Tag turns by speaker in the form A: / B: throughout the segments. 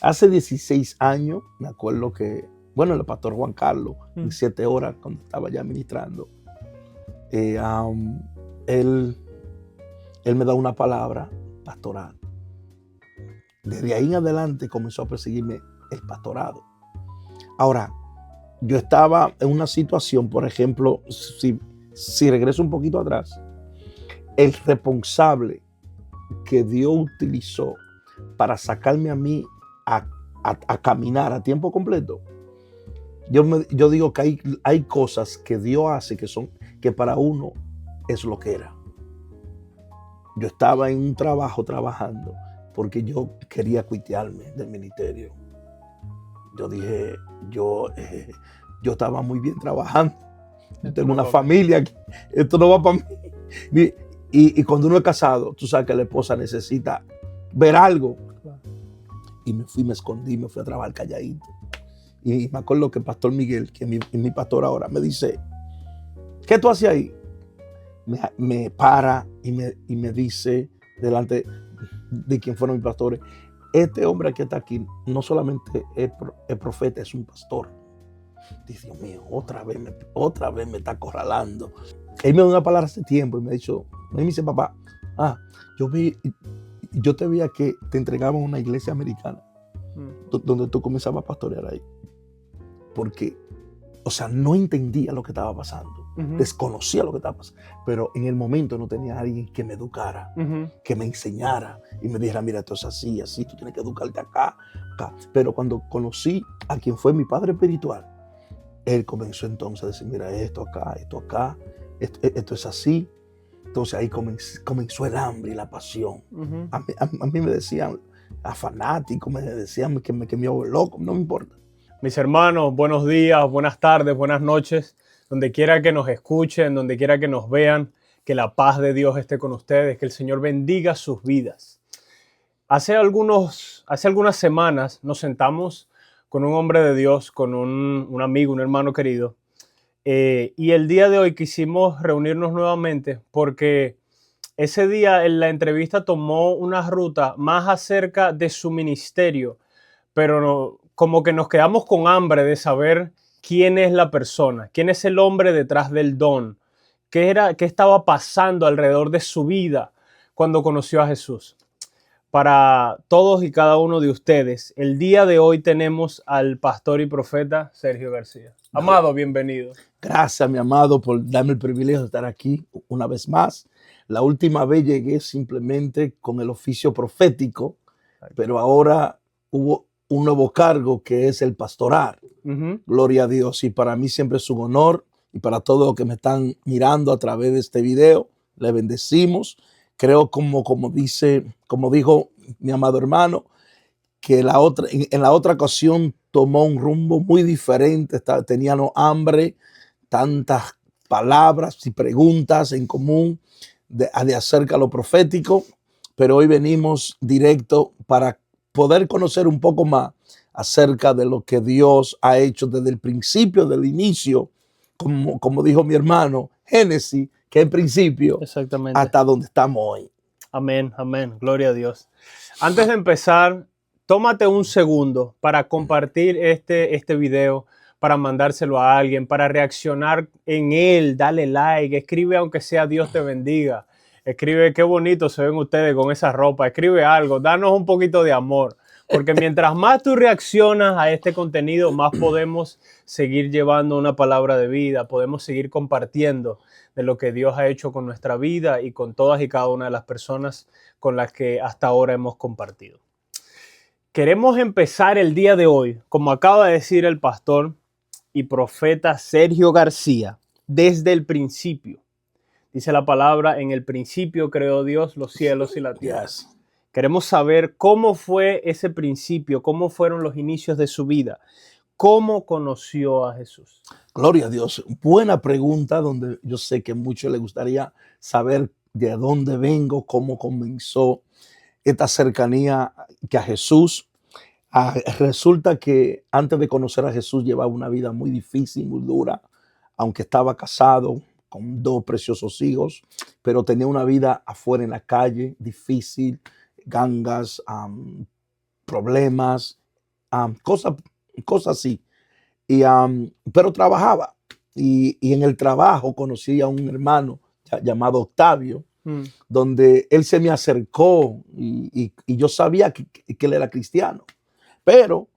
A: hace 16 años, me acuerdo que, bueno, el pastor Juan Carlos, en 7 horas, cuando estaba ya ministrando, él me da una palabra pastoral. Desde ahí en adelante comenzó a perseguirme el pastorado. Ahora, yo estaba en una situación, por ejemplo, si regreso un poquito atrás, el responsable que Dios utilizó para sacarme a mí a caminar a tiempo completo, yo digo que hay cosas que Dios hace que para uno es lo que era. Yo estaba en un trabajo trabajando porque yo quería cuitearme del ministerio. Yo dije, yo estaba muy bien trabajando. Yo tengo una familia, esto no va para mí. Y cuando uno es casado, tú sabes que la esposa necesita ver algo. Y me escondí, me fui a trabajar calladito. Y me acuerdo que el pastor Miguel, que es mi pastor ahora, me dice, ¿qué tú haces ahí? Me para y me dice, delante de quien fueron mis pastores, este hombre que está aquí no solamente es profeta, es un pastor. Dice, Dios mío, otra vez me está acorralando. Él me dio una palabra hace tiempo y me dice, papá, yo te vi que te entregaban a una iglesia americana donde tú comenzabas a pastorear ahí. Porque, no entendía lo que estaba pasando. Desconocía lo que estaba pasando. Pero en el momento no tenía a alguien que me educara, que me enseñara y me dijera, mira, esto es así, tú tienes que educarte acá. Pero cuando conocí a quien fue mi padre espiritual, él comenzó entonces a decir, mira, esto acá, esto es así. Entonces ahí comenzó el hambre y la pasión. A mí me decían, a fanáticos, me decían que me iba loco, no me importa.
B: Mis hermanos, buenos días, buenas tardes, buenas noches. Donde quiera que nos escuchen, donde quiera que nos vean, que la paz de Dios esté con ustedes, que el Señor bendiga sus vidas. Hace algunas semanas nos sentamos con un hombre de Dios, con un amigo, un hermano querido, y el día de hoy quisimos reunirnos nuevamente porque ese día en la entrevista tomó una ruta más acerca de su ministerio, pero como que nos quedamos con hambre de saber quién es la persona, quién es el hombre detrás del don, qué estaba pasando alrededor de su vida cuando conoció a Jesús. Para todos y cada uno de ustedes, el día de hoy tenemos al pastor y profeta Sergio García. Amado, bienvenido.
A: Gracias, mi amado, por darme el privilegio de estar aquí una vez más. La última vez llegué simplemente con el oficio profético, pero ahora hubo un nuevo cargo que es el pastoral. Gloria a Dios. Y para mí siempre es un honor. Y para todos los que me están mirando a través de este video, le bendecimos. Creo como dijo mi amado hermano, que en la otra ocasión tomó un rumbo muy diferente. Teníamos hambre, tantas palabras y preguntas en común de acerca de lo profético, pero hoy venimos directo para poder conocer un poco más acerca de lo que Dios ha hecho desde el principio, del inicio, como dijo mi hermano, Génesis, que es el principio,
B: exactamente,
A: hasta donde estamos hoy.
B: Amén, amén, gloria a Dios. Antes de empezar, tómate un segundo para compartir este video, para mandárselo a alguien, para reaccionar en él, dale like, escribe aunque sea Dios te bendiga, escribe qué bonito se ven ustedes con esa ropa, escribe algo, danos un poquito de amor, porque mientras más tú reaccionas a este contenido, más podemos seguir llevando una palabra de vida, podemos seguir compartiendo de lo que Dios ha hecho con nuestra vida y con todas y cada una de las personas con las que hasta ahora hemos compartido. Queremos empezar el día de hoy, como acaba de decir el pastor y profeta Sergio García, desde el principio. Dice la palabra, en el principio creó Dios los cielos y la tierra.
A: Yes.
B: Queremos saber cómo fue ese principio, cómo fueron los inicios de su vida, cómo conoció a Jesús.
A: Gloria a Dios. Buena pregunta, donde yo sé que a muchos les gustaría saber de dónde vengo, cómo comenzó esta cercanía que a Jesús. Resulta que antes de conocer a Jesús llevaba una vida muy difícil, muy dura, aunque estaba casado con 2 preciosos hijos, pero tenía una vida afuera en la calle, difícil, gangas, problemas, cosas así. Pero trabajaba. Y en el trabajo conocí a un hermano llamado Octavio, donde él se me acercó y yo sabía que él era cristiano. Pero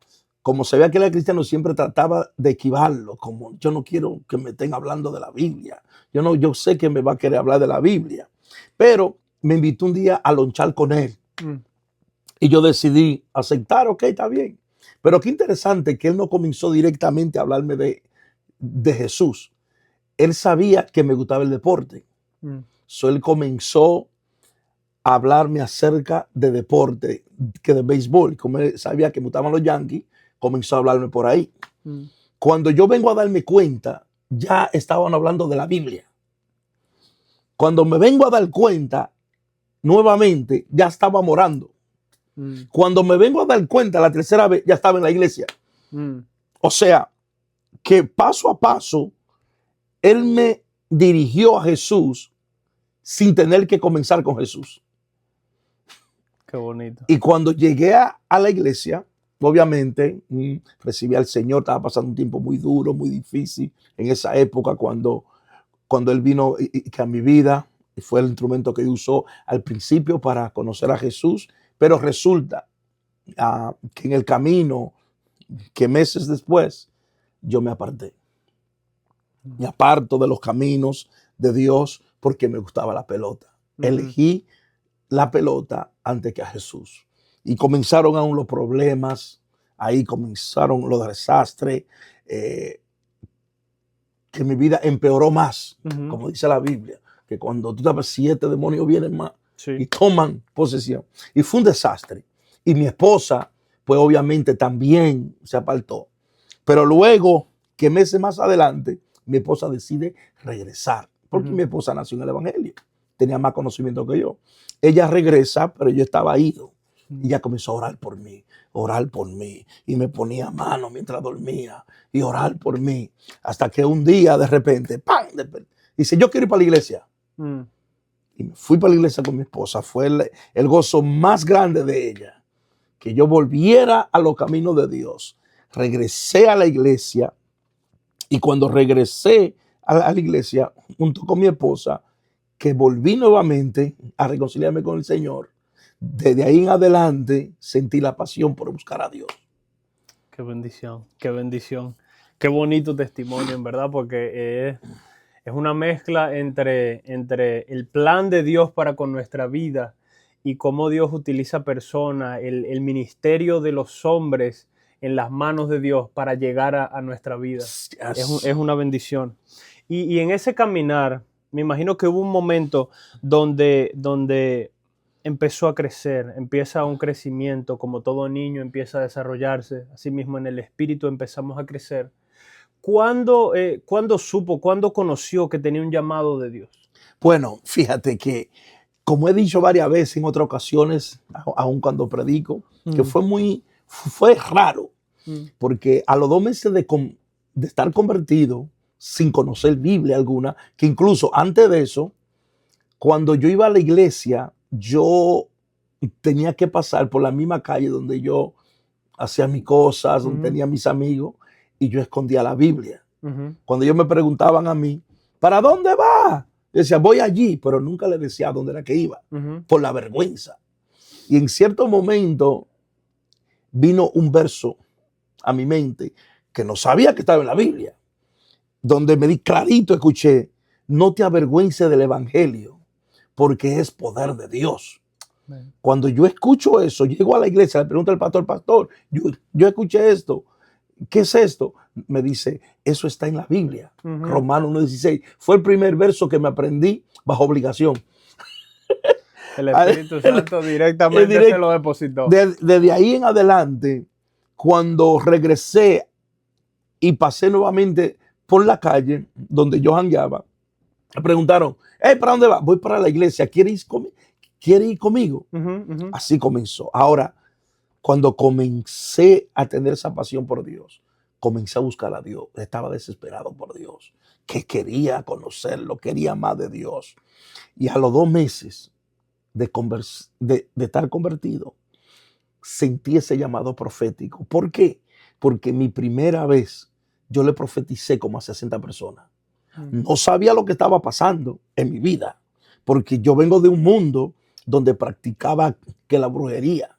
A: como sabía que él era cristiano, siempre trataba de esquivarlo, como yo no quiero que me estén hablando de la Biblia. Yo sé que me va a querer hablar de la Biblia. Pero me invitó un día a lonchar con él. Y yo decidí aceptar, ok, está bien. Pero qué interesante que él no comenzó directamente a hablarme de Jesús. Él sabía que me gustaba el deporte. So él comenzó a hablarme acerca de deporte, que de béisbol. Como él sabía que me gustaban los Yankees, comenzó a hablarme por ahí. Cuando yo vengo a darme cuenta, ya estaban hablando de la Biblia. Cuando me vengo a dar cuenta, nuevamente, ya estaba orando. Cuando me vengo a dar cuenta la tercera vez, ya estaba en la iglesia. O sea, que paso a paso, él me dirigió a Jesús sin tener que comenzar con Jesús.
B: Qué bonito.
A: Y cuando llegué a la iglesia, obviamente, recibí al Señor. Estaba pasando un tiempo muy duro, muy difícil en esa época cuando Él vino a mi vida. Y fue el instrumento que usó al principio para conocer a Jesús. Pero resulta que en el camino, que meses después, yo me aparté. Me aparto de los caminos de Dios porque me gustaba la pelota. Elegí la pelota antes que a Jesús. Y comenzaron aún los problemas. Ahí comenzaron los desastres. Que mi vida empeoró más, como dice la Biblia, que cuando tú sabes 7 demonios vienen más y toman posesión. Y fue un desastre. Y mi esposa, pues obviamente también se apartó. Pero luego, que meses más adelante, mi esposa decide regresar, porque mi esposa nació en el Evangelio, tenía más conocimiento que yo. Ella regresa, pero yo estaba ido. Y ella comenzó a orar por mí, y me ponía mano mientras dormía, y orar por mí, hasta que un día de repente, ¡pam!, dice, yo quiero ir para la iglesia. Y me fui para la iglesia con mi esposa. Fue el gozo más grande de ella, que yo volviera a los caminos de Dios. Regresé a la iglesia, y cuando regresé a la iglesia, junto con mi esposa, que volví nuevamente a reconciliarme con el Señor, desde ahí en adelante sentí la pasión por buscar a Dios.
B: Qué bendición, qué bendición. Qué bonito testimonio, en verdad, porque es una mezcla entre el plan de Dios para con nuestra vida y cómo Dios utiliza personas, el ministerio de los hombres en las manos de Dios para llegar a nuestra vida. Yes. Es una bendición. Y en ese caminar, me imagino que hubo un momento donde empezó a crecer, empieza un crecimiento, como todo niño empieza a desarrollarse, así mismo en el espíritu empezamos a crecer. ¿Cuándo supo, cuándo conoció que tenía un llamado de Dios?
A: Bueno, fíjate que, como he dicho varias veces en otras ocasiones, aun cuando predico, que fue raro, porque a los 2 meses de estar convertido, sin conocer Biblia alguna, que incluso antes de eso, cuando yo iba a la iglesia, yo tenía que pasar por la misma calle donde yo hacía mis cosas, donde tenía mis amigos, y yo escondía la Biblia. Cuando ellos me preguntaban a mí, ¿para dónde va? Yo decía, voy allí, pero nunca le decía a dónde era que iba, por la vergüenza. Y en cierto momento vino un verso a mi mente que no sabía que estaba en la Biblia, donde me di clarito, escuché, no te avergüences del evangelio, porque es poder de Dios. Cuando yo escucho eso, llego a la iglesia, le pregunto al pastor, yo escuché esto, ¿qué es esto? Me dice, eso está en la Biblia, Romanos 1:16. Fue el primer verso que me aprendí bajo obligación.
B: El Espíritu Santo directamente se lo depositó.
A: Desde ahí en adelante, cuando regresé y pasé nuevamente por la calle donde yo jangueaba, me preguntaron, ¿para dónde va? Voy para la iglesia, ¿quiere ir conmigo? Así comenzó. Ahora, cuando comencé a tener esa pasión por Dios, comencé a buscar a Dios. Estaba desesperado por Dios, que quería conocerlo, quería más de Dios. Y a los 2 meses de estar convertido, sentí ese llamado profético. ¿Por qué? Porque mi primera vez yo le profeticé como a 60 personas. No sabía lo que estaba pasando en mi vida, porque yo vengo de un mundo donde practicaba que la brujería,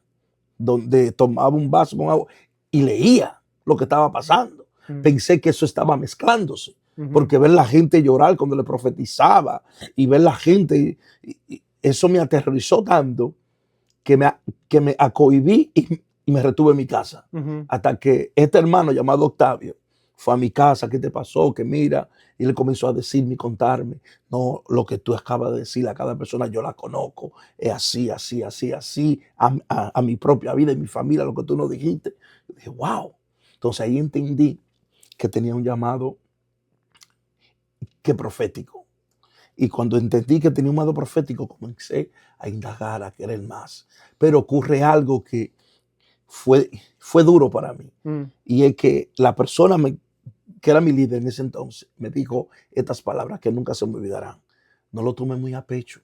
A: donde tomaba un vaso con agua y leía lo que estaba pasando. Pensé que eso estaba mezclándose, porque ver la gente llorar cuando le profetizaba y ver la gente, eso me aterrorizó tanto que me acohibí y me retuve en mi casa. Hasta que este hermano llamado Octavio fue a mi casa. ¿Qué te pasó? Que mira, y él comenzó a decirme y contarme, no, lo que tú acabas de decir a cada persona yo la conozco, es así, así, así, así, a mi propia vida y mi familia, lo que tú nos dijiste. Yo dije, wow. Entonces ahí entendí que tenía un llamado que profético. Y cuando entendí que tenía un llamado profético, comencé a indagar, a querer más. Pero ocurre algo que fue duro para mí. Y es que la persona que era mi líder en ese entonces me dijo estas palabras que nunca se me olvidarán. No lo tomes muy a pecho.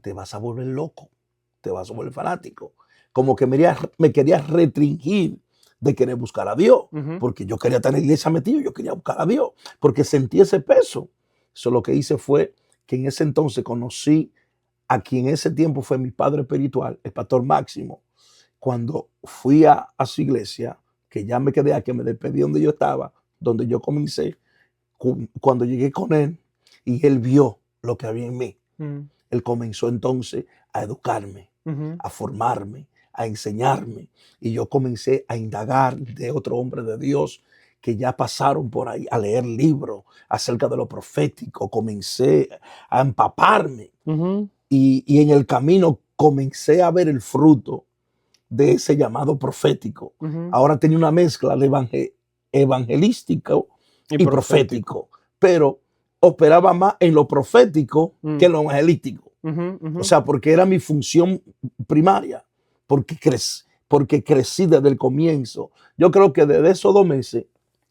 A: Te vas a volver loco. Te vas a volver fanático. Como que me quería restringir de querer buscar a Dios. Porque yo quería estar en la iglesia metido. Yo quería buscar a Dios. Porque sentí ese peso. Eso lo que hice fue que en ese entonces conocí a quien en ese tiempo fue mi padre espiritual, el pastor Máximo. Cuando fui a su iglesia, que ya me quedé a que me despedí donde yo estaba, donde yo comencé, cuando llegué con él y él vio lo que había en mí, él comenzó entonces a educarme, a formarme, a enseñarme. Y yo comencé a indagar de otro hombre de Dios que ya pasaron por ahí, a leer libros acerca de lo profético. Comencé a empaparme y en el camino comencé a ver el fruto de ese llamado profético. Ahora tenía una mezcla de evangelístico y profético, pero operaba más en lo profético que en lo evangelístico. O sea, porque era mi función primaria, porque crecí desde el comienzo. Yo creo que desde esos 2 meses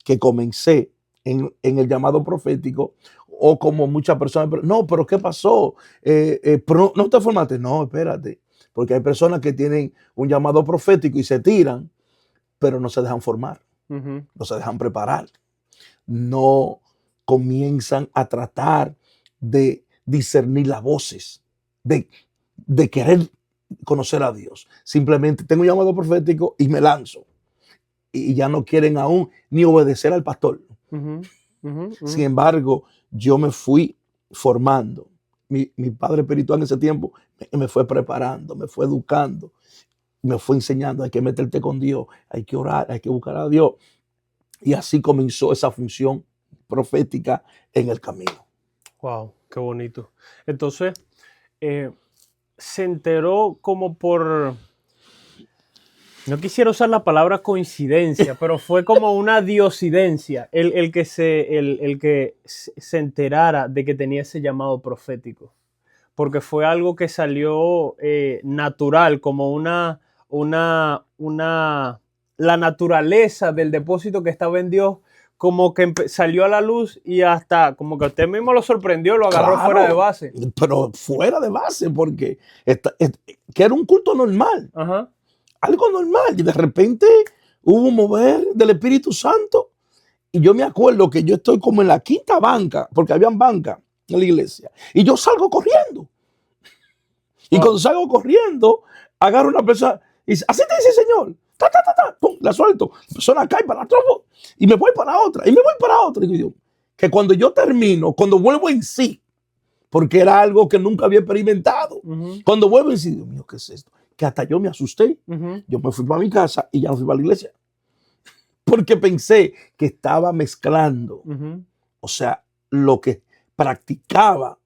A: que comencé en el llamado profético, o como muchas personas, no, pero ¿qué pasó? ¿No te formaste? No, espérate. Porque hay personas que tienen un llamado profético y se tiran, pero no se dejan formar, no se dejan preparar, no comienzan a tratar de discernir las voces, de querer conocer a Dios. Simplemente tengo un llamado profético y me lanzo. Y ya no quieren aún ni obedecer al pastor. Sin embargo, yo me fui formando. Mi padre espiritual en ese tiempo me fue preparando, me fue educando, me fue enseñando, hay que meterte con Dios, hay que orar, hay que buscar a Dios. Y así comenzó esa función profética en el camino.
B: Wow, qué bonito. Entonces, se enteró como por... No quisiera usar la palabra coincidencia, pero fue como una diosidencia el que se enterara de que tenía ese llamado profético. Porque fue algo que salió natural, como la naturaleza del depósito que estaba en Dios, como que salió a la luz y hasta como que usted mismo lo sorprendió, lo agarró fuera de base.
A: Pero fuera de base, porque que era un culto normal. Algo normal, y de repente hubo un mover del Espíritu Santo, y yo me acuerdo que yo estoy como en la 5ª banca, porque habían bancas en la iglesia, y yo salgo corriendo, y cuando salgo corriendo, agarro una persona, y dice, así te dice el Señor, pum, la suelto, la persona cae para atrás, y me voy para otra, y me voy para otra, y digo, que cuando yo termino, cuando vuelvo en sí, porque era algo que nunca había experimentado, cuando vuelvo en sí, Dios mío, ¿qué es esto? Que hasta yo me asusté. Yo me fui para mi casa y ya no fui para la iglesia. Porque pensé que estaba mezclando, o sea, lo que practicaba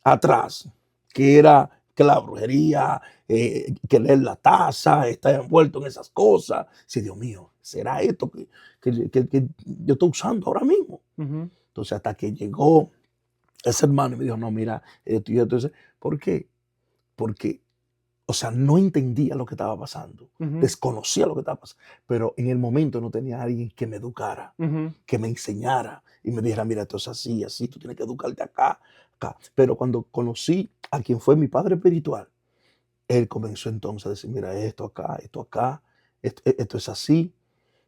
A: atrás, que era que la brujería, que leer la taza, estar envuelto en esas cosas. Sí, Dios mío, ¿será esto que yo estoy usando ahora mismo? Entonces, hasta que llegó ese hermano y me dijo, no, mira, esto y esto. ¿Por qué? Porque, o sea, no entendía lo que estaba pasando, desconocía lo que estaba pasando, pero en el momento no tenía a alguien que me educara, que me enseñara y me dijera, mira, esto es así, así, tú tienes que educarte acá, acá. Pero cuando conocí a quien fue mi padre espiritual, él comenzó entonces a decir, mira, esto acá, esto es así.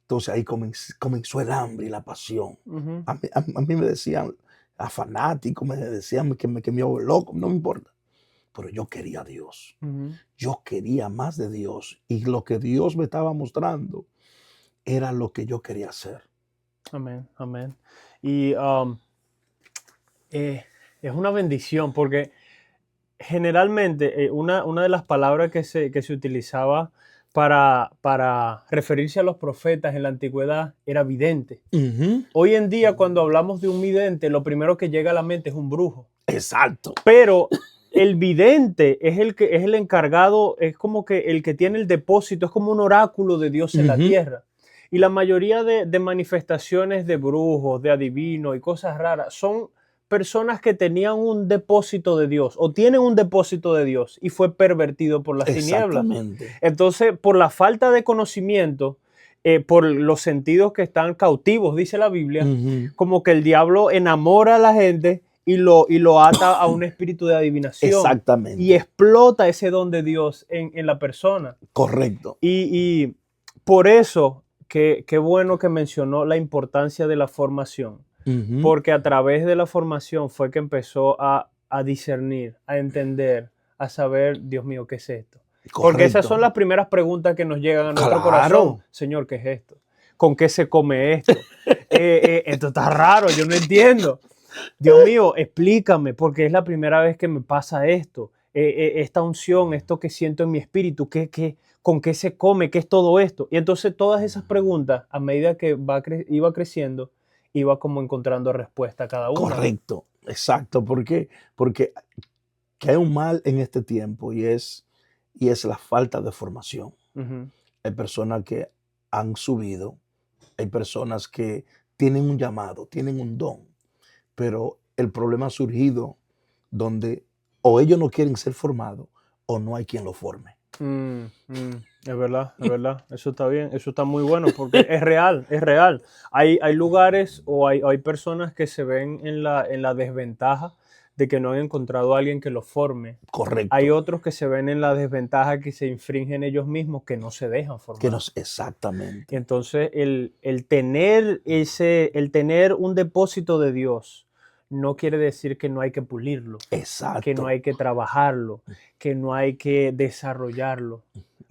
A: Entonces ahí comenzó el hambre y la pasión.
B: Ujú,
A: A mí me decían, a fanáticos, me decían que me iba loco, no me importa. Pero yo quería a Dios.
B: ujú.
A: Yo quería más de Dios. Y lo que Dios me estaba mostrando era lo que yo quería hacer.
B: Amén, amén. Y es una bendición porque generalmente una de las palabras que se utilizaba para referirse a los profetas en la antigüedad era vidente.
A: Ujú.
B: Hoy en día, cuando hablamos de un vidente, lo primero que llega a la mente es un brujo.
A: Exacto.
B: Pero el vidente es el que es el encargado, es como que el que tiene el depósito, es como un oráculo de Dios en la
A: Ujú.
B: tierra. Y la mayoría de manifestaciones de brujos, de adivinos y cosas raras son personas que tenían un depósito de Dios o tienen un depósito de Dios y fue pervertido por las tinieblas.
A: Exactamente.
B: Entonces, por la falta de conocimiento, por los sentidos que están cautivos, dice la Biblia,
A: Ujú.
B: como que el diablo enamora a la gente y lo ata a un espíritu de adivinación y
A: Exactamente.
B: explota ese don de Dios en la persona.
A: Correcto.
B: Y por eso, qué bueno que mencionó la importancia de la formación,
A: Ujú.
B: porque a través de la formación fue que empezó a discernir, a entender, a saber, Dios mío, ¿qué es esto? Porque esas son
A: Correcto.
B: las primeras preguntas que nos llegan a nuestro corazón.
A: Claro.
B: Señor, ¿qué es esto? ¿Con qué se come esto? Esto está raro, yo no entiendo. Dios mío, explícame, porque es la primera vez que me pasa esto. Esta unción, esto que siento en mi espíritu, con qué se come? ¿Qué es todo esto? Y entonces todas esas preguntas, a medida que iba creciendo, iba como encontrando respuesta a cada una.
A: Correcto. Exacto. ¿Por qué? Porque que hay un mal en este tiempo y es la falta de formación.
B: Ujú,
A: Hay personas que han subido, hay personas que tienen un llamado, tienen un don, pero el problema ha surgido donde o ellos no quieren ser formados o no hay quien lo forme.
B: es verdad, eso está bien, eso está muy bueno porque es real, es real. Hay lugares o hay personas que se ven en la desventaja de que no han encontrado a alguien que los forme. Hay
A: Correcto.
B: otros que se ven en la desventaja que se infringen ellos mismos, que no se dejan
A: Que
B: formar.
A: nos,
B: Y
A: exactamente.
B: entonces el tener un depósito de Dios no quiere decir que no hay que pulirlo, que no
A: Exacto.
B: hay que trabajarlo, que no hay que desarrollarlo,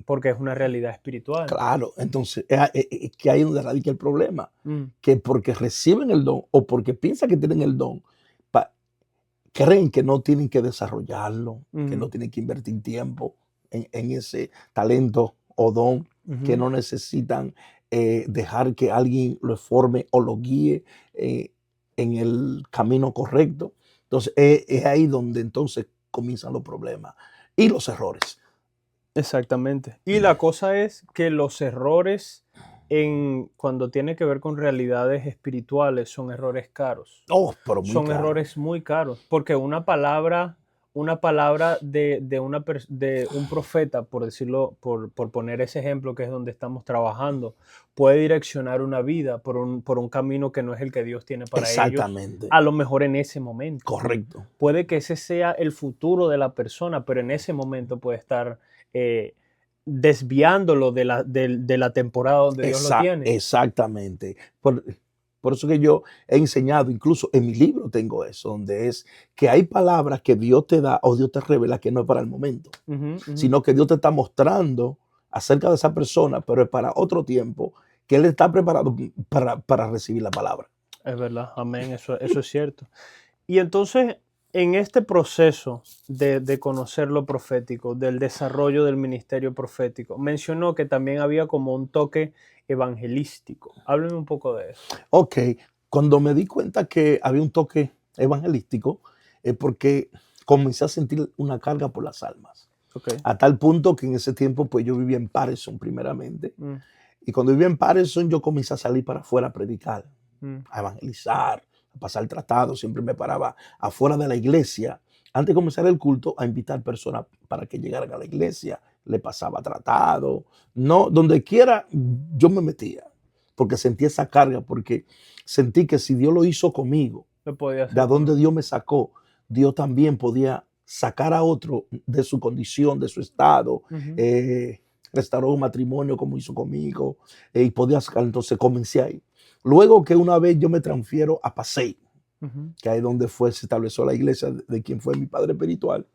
B: porque es una realidad espiritual.
A: Claro. Entonces, es que ahí es donde radica el problema.
B: Mm,
A: Que porque reciben el don o porque piensan que tienen el don, pa- creen que no tienen que desarrollarlo, que
B: ujú,
A: no tienen que invertir tiempo en ese talento o don, que
B: ujú.
A: no necesitan dejar que alguien lo forme o lo guíe eh, en el camino correcto. Entonces, es ahí donde entonces comienzan los problemas y los errores.
B: Exactamente. Y la cosa es que los errores cuando tiene que ver con realidades espirituales son errores caros.
A: Oh, pero muy
B: Son
A: caro.
B: errores muy caros, porque una palabra de un profeta, por decirlo, por poner ese ejemplo que es donde estamos trabajando, puede direccionar una vida por un camino que no es el que Dios tiene para ellos,
A: Exactamente.
B: a lo mejor en ese momento.
A: Correcto.
B: Puede que ese sea el futuro de la persona, pero en ese momento puede estar eh, desviándolo de la temporada donde Dios lo tiene.
A: Exactamente. Por eso que yo he enseñado, incluso en mi libro tengo eso, donde es que hay palabras que Dios te da o Dios te revela que no es para el momento,
B: Ujú, ujú.
A: sino que Dios te está mostrando acerca de esa persona, pero es para otro tiempo, que Él está preparado para recibir la palabra.
B: Es verdad, amén, eso es cierto. Y entonces, en este proceso de conocer lo profético, del desarrollo del ministerio profético, mencionó que también había como un toque evangelístico. Hábleme un poco de eso.
A: Ok, cuando me di cuenta que había un toque evangelístico, es porque comencé a sentir una carga por las almas.
B: Ok.
A: A tal punto que en ese tiempo, pues yo vivía en Patterson primeramente.
B: Mm,
A: Y cuando vivía en Patterson, yo comencé a salir para afuera a predicar,
B: mm,
A: a evangelizar, a pasar tratado. Siempre me paraba afuera de la iglesia. Antes de comenzar el culto, a invitar personas para que llegaran a la iglesia. Le pasaba tratado. No, donde quiera yo me metía. Porque sentí esa carga, porque sentí que si Dios lo hizo conmigo,
B: lo podía
A: de
B: hacer
A: a donde
B: conmigo.
A: Dios me sacó, Dios también podía sacar a otro de su condición, de su estado.
B: Ujú.
A: Restauró un matrimonio como hizo conmigo y podía sacar. Entonces comencé ahí. Luego que una vez yo me transfiero a Pasey,
B: Ujú.
A: que ahí donde se estableció la iglesia de quien fue mi padre espiritual,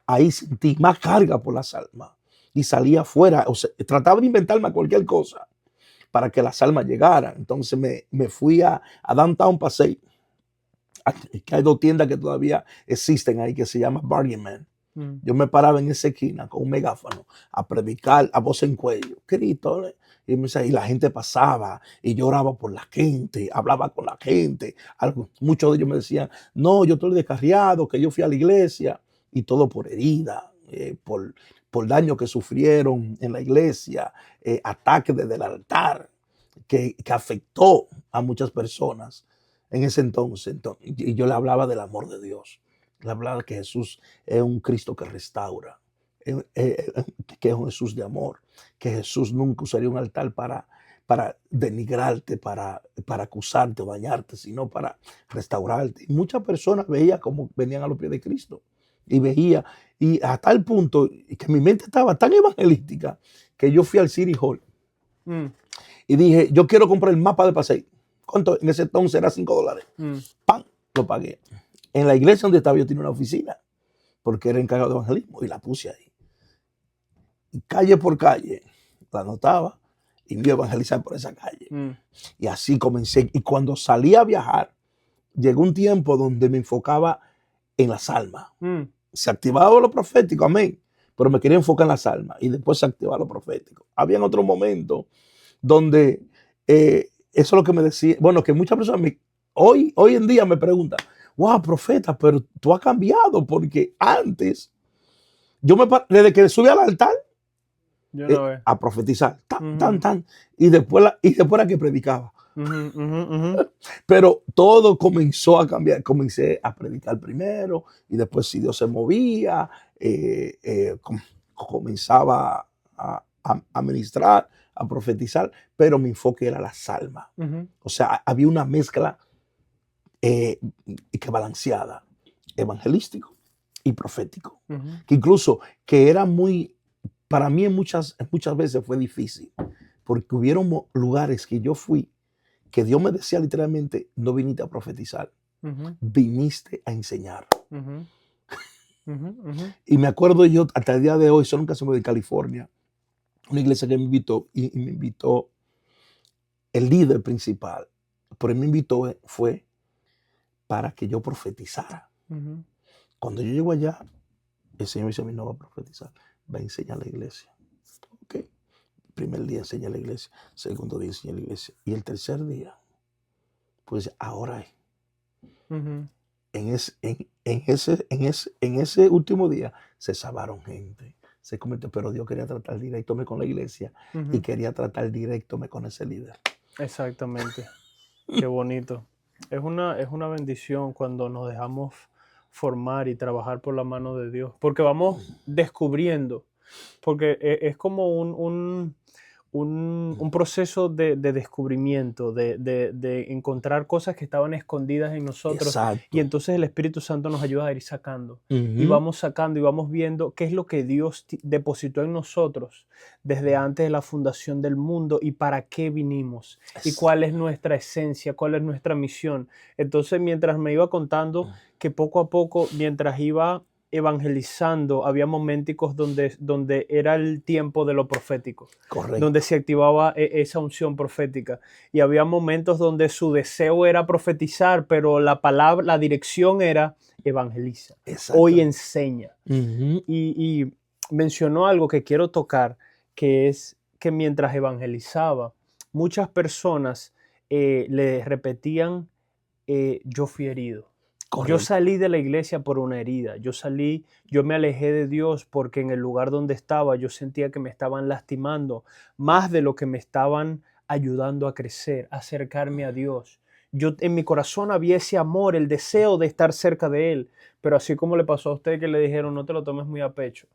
A: ahí sentí más carga por las almas y salía afuera, o sea, trataba de inventarme cualquier cosa para que las almas llegaran. Entonces me fui a Downtown Pasey, que hay 2 tiendas que todavía existen ahí que se llama Bargain Man.
B: Mm.
A: Yo me paraba en esa esquina con un megáfono a predicar a voz en cuello, Cristo, y la gente pasaba y yo oraba por la gente, hablaba con la gente. Muchos de ellos me decían, no, yo estoy descarriado, que yo fui a la iglesia y todo por herida, por daño que sufrieron en la iglesia, ataques desde el altar que afectó a muchas personas en ese entonces. Y yo le hablaba del amor de Dios. Le hablaba que Jesús es un Cristo que restaura, que es un Jesús de amor, que Jesús nunca usaría un altar para denigrarte, para acusarte o dañarte, sino para restaurarte. Y muchas personas veían como venían a los pies de Cristo. Y veía, y a tal punto que mi mente estaba tan evangelística que yo fui al City Hall
B: Mm.
A: y dije, yo quiero comprar el mapa de Pasey. ¿Cuánto? En ese entonces era $5.
B: Mm.
A: ¡Pam! Lo pagué. En la iglesia donde estaba yo tenía una oficina, porque era encargado de evangelismo, y la puse ahí. Y calle por calle, la anotaba y me iba a evangelizar por esa calle.
B: Mm.
A: Y así comencé. Y cuando salí a viajar, llegó un tiempo donde me enfocaba en las almas.
B: Mm.
A: Se activaba lo profético, amén, pero me quería enfocar en las almas y después se activaba lo profético. Había otro momento donde eso es lo que me decía, bueno, que muchas personas hoy en día me preguntan, wow, profeta, pero tú has cambiado, porque antes, desde que subí al altar,
B: Yo no veo.
A: a profetizar, tan,
B: Ujú.
A: tan, y después era que predicaba.
B: Ujú, ujú, ujú.
A: Pero todo comenzó a cambiar. Comencé a predicar primero y después, si Dios se movía, comenzaba a ministrar, a profetizar, pero mi enfoque era las almas.
B: Ujú.
A: O sea, había una mezcla que balanceada, evangelístico y profético,
B: Ujú.
A: que incluso que era para mí muchas veces fue difícil, porque hubieron lugares que yo fui que Dios me decía literalmente, no viniste a profetizar,
B: Ujú.
A: viniste a enseñar.
B: Ujú. Ujú. Ujú.
A: Y me acuerdo yo, hasta el día de hoy, eso nunca se me de California, una iglesia que me invitó, y me invitó el líder principal, pero él me invitó fue para que yo profetizara.
B: Ujú.
A: Cuando yo llego allá, el Señor dice a mí, no va a profetizar, va a enseñar a la iglesia. Ok, primer día enseña a la iglesia, segundo día enseña a la iglesia, y el tercer día, pues ahora es.
B: Ujú.
A: En ese último día se salvaron gente, se convirtió, pero Dios quería tratar directo con la iglesia y
B: Ujú.
A: quería tratar directo con ese líder.
B: Exactamente. Qué bonito. Es una bendición cuando nos dejamos formar y trabajar por la mano de Dios, porque vamos descubriendo, porque es como un proceso de descubrimiento, de encontrar cosas que estaban escondidas en nosotros, y
A: Exacto.
B: entonces el Espíritu Santo nos ayuda a ir sacando. Y
A: Ujú.
B: vamos sacando y vamos viendo qué es lo que Dios depositó en nosotros desde antes de la fundación del mundo y para qué vinimos y cuál es nuestra esencia, cuál es nuestra misión. Entonces, mientras me iba contando que poco a poco, mientras iba evangelizando, había momenticos donde era el tiempo de lo profético, donde
A: Correcto.
B: se activaba esa unción profética. Y había momentos donde su deseo era profetizar, pero la palabra, la dirección era evangeliza, hoy
A: Exacto.
B: enseña.
A: Ujú.
B: Y mencionó algo que quiero tocar, que es que mientras evangelizaba, muchas personas le repetían, yo fui herido. Yo
A: Correcto.
B: salí de la iglesia por una herida. Yo me alejé de Dios porque en el lugar donde estaba yo sentía que me estaban lastimando más de lo que me estaban ayudando a crecer, a acercarme a Dios. Yo en mi corazón había ese amor, el deseo de estar cerca de Él, pero así como le pasó a usted que le dijeron no te lo tomes muy a pecho.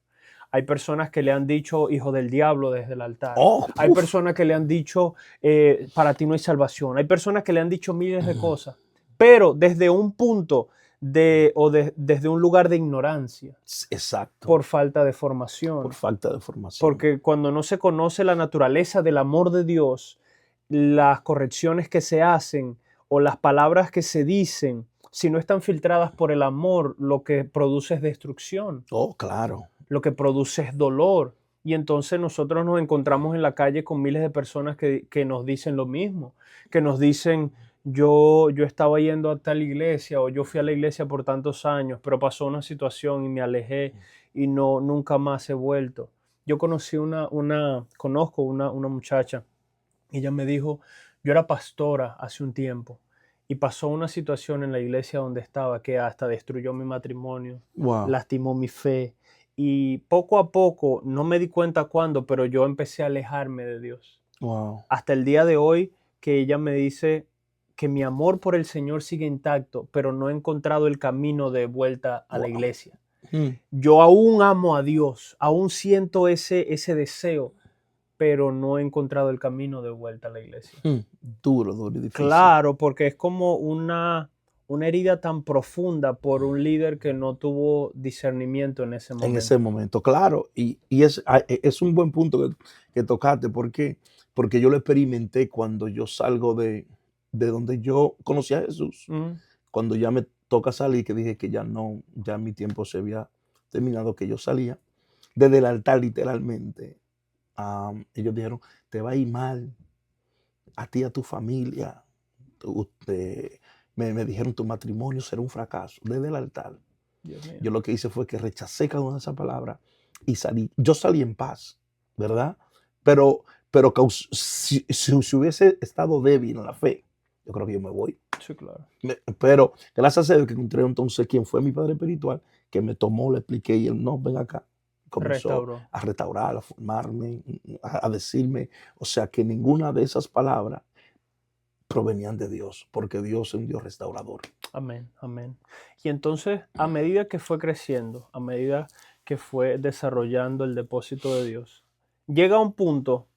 B: Hay personas que le han dicho hijo del diablo desde el altar.
A: Oh,
B: Hay
A: uf.
B: personas que le han dicho para ti no hay salvación. Hay personas que le han dicho miles de cosas. Pero desde un punto desde un lugar de ignorancia,
A: Exacto.
B: por falta de formación.
A: Por falta de formación.
B: Porque cuando no se conoce la naturaleza del amor de Dios, las correcciones que se hacen o las palabras que se dicen, si no están filtradas por el amor, lo que produce es destrucción.
A: Oh, claro.
B: Lo que produce es dolor. Y entonces nosotros nos encontramos en la calle con miles de personas que nos dicen lo mismo, que nos dicen, yo estaba yendo a tal iglesia o yo fui a la iglesia por tantos años, pero pasó una situación y me alejé y nunca más he vuelto. Yo conozco una muchacha, ella me dijo, yo era pastora hace un tiempo y pasó una situación en la iglesia donde estaba que hasta destruyó mi matrimonio,
A: Wow.
B: lastimó mi fe. Y poco a poco, no me di cuenta cuándo, pero yo empecé a alejarme de Dios.
A: Wow.
B: Hasta el día de hoy que ella me dice que mi amor por el Señor sigue intacto, pero no he encontrado el camino de vuelta a la iglesia. Yo aún amo a Dios, aún siento ese deseo, pero no he encontrado el camino de vuelta a la iglesia.
A: Duro y difícil.
B: Claro, porque es como una herida tan profunda por un líder que no tuvo discernimiento en ese momento.
A: En ese momento, claro. Y es un buen punto que tocaste. ¿Por qué? Porque yo lo experimenté cuando yo salgo de donde yo conocí a Jesús. Cuando ya me toca salir, que dije que ya mi tiempo se había terminado, que yo salía desde el altar literalmente. Ellos dijeron, te va a ir mal, a ti y a tu familia. Me dijeron, tu matrimonio será un fracaso, desde el altar. Yo lo que hice fue que rechacé cada una de esas palabras y salí. Yo salí en paz, ¿verdad? Pero si hubiese estado débil en la fe, yo creo que yo me voy.
B: Sí, claro.
A: Pero gracias a Dios que encontré entonces quien fue mi padre espiritual, que me tomó, le expliqué y él, no, ven acá. Comenzó a restaurar, a formarme, a decirme, o sea, que ninguna de esas palabras provenían de Dios, porque Dios es un Dios restaurador.
B: Amén, amén. Y entonces, a medida que fue creciendo, a medida que fue desarrollando el depósito de Dios, llega a un punto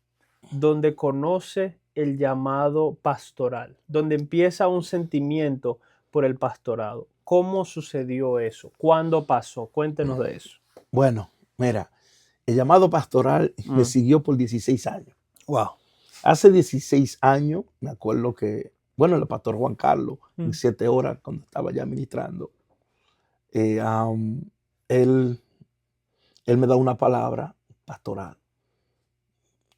B: donde conoce el llamado pastoral, donde empieza un sentimiento por el pastorado. ¿Cómo sucedió eso? ¿Cuándo pasó? Cuéntenos de eso.
A: Bueno, mira, el llamado pastoral me siguió por 16 años.
B: Wow.
A: Hace 16 años, me acuerdo que, bueno, el pastor Juan Carlos, en 7 horas, cuando estaba ya ministrando, él me da una palabra pastoral.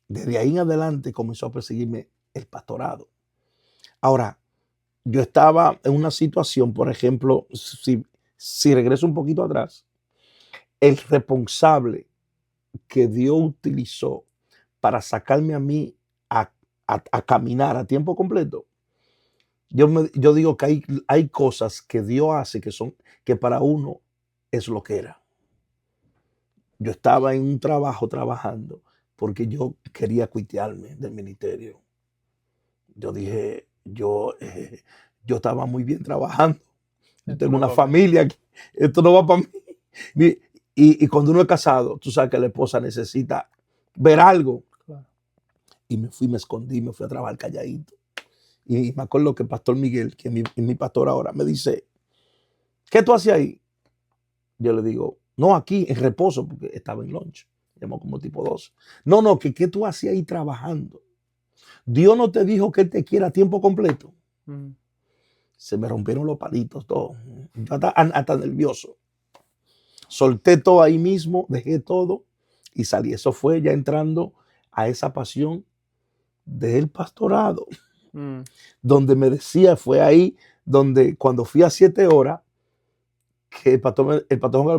A: Desde ahí en adelante comenzó a perseguirme el pastorado. Ahora, yo estaba en una situación, por ejemplo, si regreso un poquito atrás, el responsable que Dios utilizó para sacarme a mí a caminar a tiempo completo, yo digo que hay cosas que Dios hace que para uno es lo que era. Yo estaba en un trabajo trabajando porque yo quería cuitearme del ministerio. Yo dije, yo estaba muy bien trabajando. Yo tengo una familia, esto no va para mí. Y cuando uno es casado, tú sabes que la esposa necesita ver algo. Claro. Y me escondí, me fui a trabajar calladito. Y me acuerdo que el pastor Miguel, que es mi pastor ahora, me dice, ¿qué tú haces ahí? Yo le digo, no, aquí en reposo, porque estaba en lunch. Llamó como tipo 12. No, ¿qué tú haces ahí trabajando? Dios no te dijo que Él te quiera a tiempo completo. Se me rompieron los palitos, todo. Yo hasta nervioso. Solté todo ahí mismo, dejé todo y salí. Eso fue ya entrando a esa pasión del pastorado. Donde me decía, fue ahí donde cuando fui a 7 horas, que el pastor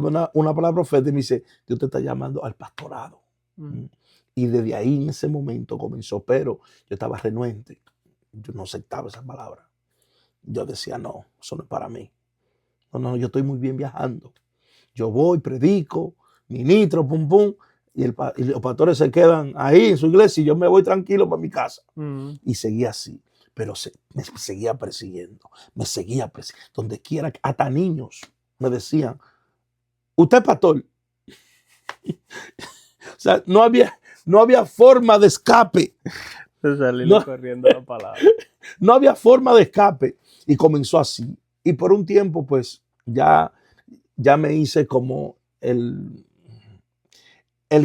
A: me una palabra profética y me dice, Dios te está llamando al pastorado. Y desde ahí en ese momento comenzó, pero yo estaba renuente. Yo no aceptaba esa palabra. Yo decía, no, eso no es para mí. No, yo estoy muy bien viajando. Yo voy, predico, ministro, pum, pum, y los pastores se quedan ahí en su iglesia y yo me voy tranquilo para mi casa. Y seguía así, pero me seguía persiguiendo, donde quiera, hasta niños me decían, ¿usted es pastor? O sea, no había forma de escape.
B: Corriendo la palabra.
A: No había forma de escape. Y comenzó así. Y por un tiempo, pues, Ya, ya me hice como el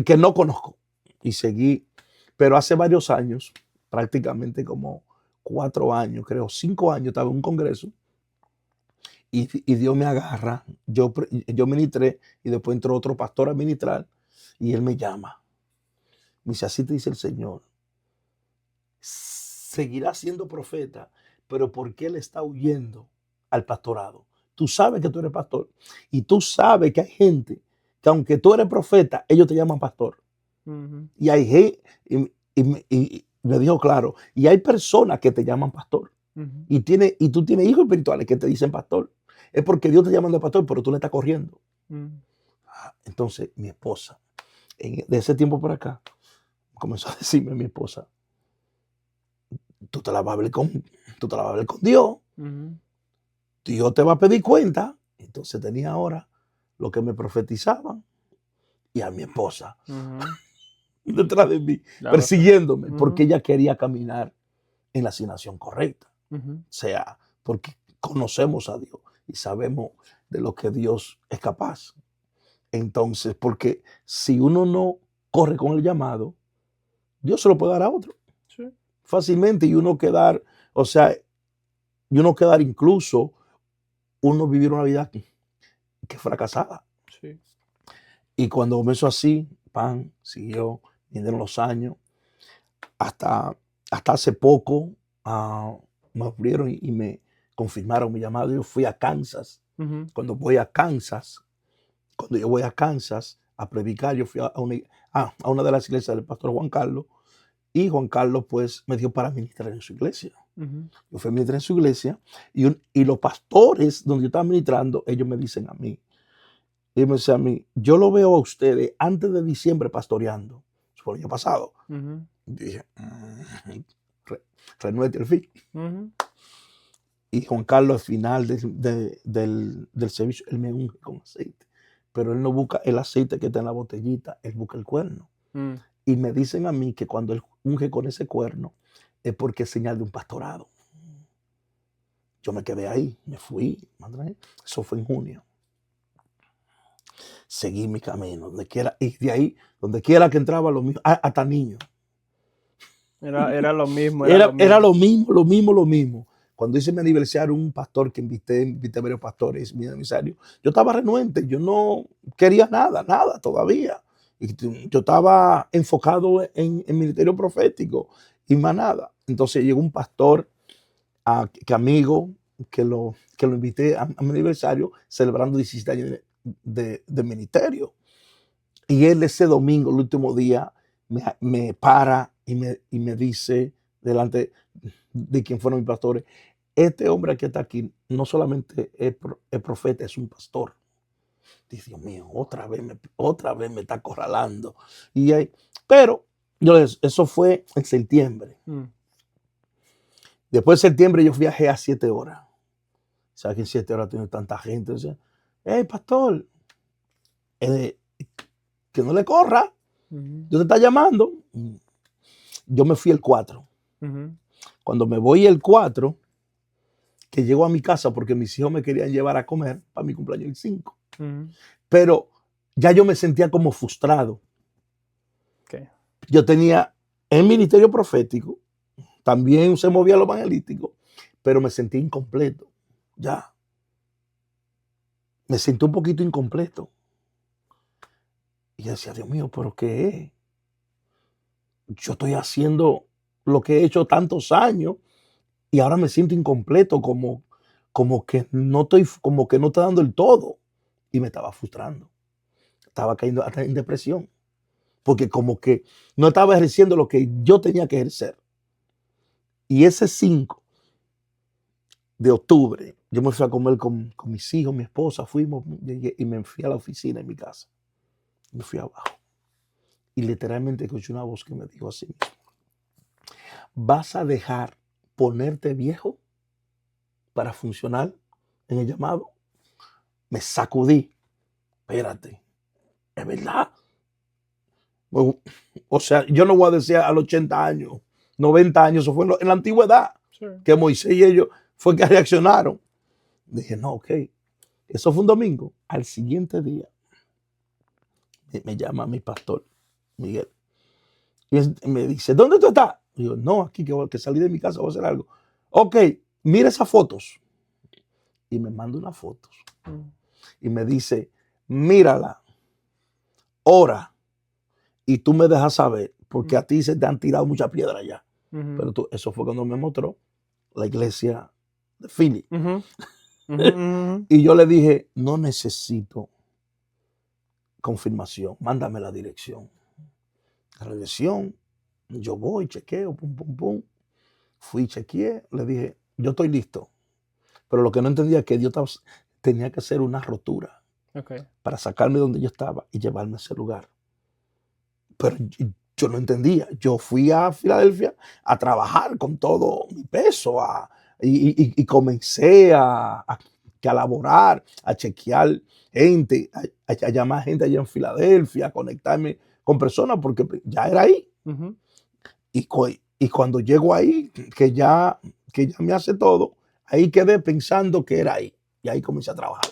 A: que no conozco y seguí, pero hace varios años, prácticamente como 4 años, creo, 5 años, estaba en un congreso y Dios me agarra, yo ministré y después entró otro pastor a ministrar y él me llama. Me dice, así te dice el Señor, seguirá siendo profeta, pero ¿por qué él está huyendo al pastorado? Tú sabes que tú eres pastor y tú sabes que hay gente que aunque tú eres profeta, ellos te llaman pastor.
B: Ujú.
A: Y hay gente, y me dijo claro, y hay personas que te llaman pastor.
B: Ujú.
A: Y tú tienes hijos espirituales que te dicen pastor. Es porque Dios te llama de pastor, pero tú le estás corriendo.
B: Ujú.
A: Entonces, mi esposa, de ese tiempo por acá, comenzó a decirme mi esposa, tú te la vas a ver con Dios.
B: Ujú.
A: Dios te va a pedir cuenta. Entonces tenía ahora lo que me profetizaban y a mi esposa
B: Ujú.
A: detrás de mí,
B: Claro.
A: persiguiéndome,
B: Ujú.
A: porque ella quería caminar en la asignación correcta.
B: Ujú.
A: O sea, porque conocemos a Dios y sabemos de lo que Dios es capaz. Entonces, porque si uno no corre con el llamado, Dios se lo puede dar a otro
B: Sí.
A: fácilmente y uno quedar, o sea, y uno quedar incluso, uno vivir una vida que fracasada.
B: Sí.
A: Y cuando comenzó así, pan, siguió, vinieron los años, hasta, hasta hace poco me abrieron y me confirmaron mi llamado. Yo fui a Kansas.
B: Ujú.
A: Cuando yo voy a Kansas a predicar, yo fui a una de las iglesias del pastor Juan Carlos, y Juan Carlos pues me dio para ministrar en su iglesia.
B: Ujú.
A: Yo fui a ministrar en su iglesia y los pastores donde yo estaba ministrando, ellos me dicen a mí, ellos me dicen a mí, yo lo veo a ustedes antes de diciembre pastoreando. Eso fue el año pasado.
B: Ujú.
A: Dije, renuete el fin.
B: Ujú.
A: Y Juan Carlos al final del servicio, él me unge con aceite. Pero él no busca el aceite que está en la botellita, él busca el cuerno.
B: Mm.
A: Y me dicen a mí que cuando él unge con ese cuerno es porque es señal de un pastorado. Yo me quedé ahí, me fui. Eso fue en junio. Seguí mi camino, donde quiera, y de ahí, donde quiera que entraba, lo mismo, hasta niños.
B: Era lo mismo,
A: Era lo mismo. Cuando hice mi aniversario, un pastor que invité a varios pastores, mi aniversario, yo estaba renuente, yo no quería nada todavía. Y yo estaba enfocado en ministerio profético y más nada. Entonces llegó un pastor, que amigo, que lo invité a mi aniversario, celebrando 17 años de ministerio. Y él ese domingo, el último día, me para y me dice, delante de quien fueron mis pastores, este hombre que está aquí no solamente es profeta, es un pastor. Dice, Dios mío, otra vez me está acorralando. Pero eso fue en septiembre.
B: Mm.
A: Después de septiembre yo viajé a 7 horas. ¿Sabes que en 7 horas tiene tanta gente? Dice, hey, pastor, que no le corra.
B: Ujú.
A: Dios te está llamando. Yo me fui el 4.
B: Ujú.
A: Cuando me voy el 4, que llego a mi casa porque mis hijos me querían llevar a comer para mi cumpleaños el 5.
B: Ujú.
A: Pero ya yo me sentía como frustrado.
B: Okay.
A: Yo tenía el ministerio profético, también se movía lo evangelístico, pero me sentí incompleto. Ya. Me sentí un poquito incompleto. Y yo decía, Dios mío, ¿pero qué es? Yo estoy haciendo lo que he hecho tantos años y ahora me siento incompleto, como que no está dando el todo. Y me estaba frustrando. Estaba cayendo hasta en depresión. Porque como que no estaba ejerciendo lo que yo tenía que ejercer. Y ese 5 de octubre, yo me fui a comer con mis hijos, mi esposa, fuimos y me fui a la oficina en mi casa. Me fui abajo. Y literalmente escuché una voz que me dijo así: ¿vas a dejar ponerte viejo para funcionar en el llamado? Me sacudí. Espérate, es verdad. O sea, yo no voy a decir a los 80 años, 90 años, eso fue en la antigüedad,
B: Sure.
A: que Moisés y ellos fue que reaccionaron. Dije, no, ok. Eso fue un domingo. Al siguiente día me llama mi pastor, Miguel, y me dice, ¿dónde tú estás? Y yo, no, aquí que salí de mi casa, voy a hacer algo. Ok, mira esas fotos. Y me manda unas fotos. Y me dice, mírala, ora, y tú me dejas saber, porque a ti se te han tirado muchas piedras ya. Pero eso fue cuando me mostró la iglesia de Philly. Y yo le dije, no necesito confirmación, mándame la dirección. La dirección, yo voy, chequeo, pum, pum, pum. Fui, chequeé, le dije, yo estoy listo. Pero lo que no entendía es que Dios tenía que hacer una rotura para sacarme donde yo estaba y llevarme a ese lugar. Pero yo no entendía. Yo fui a Filadelfia a trabajar con todo mi peso y comencé a laborar, a chequear gente, a llamar gente allá en Filadelfia, a conectarme con personas porque ya era ahí. Y cuando llego ahí, que ya me hace todo, ahí quedé pensando que era ahí. Y ahí comencé a trabajar.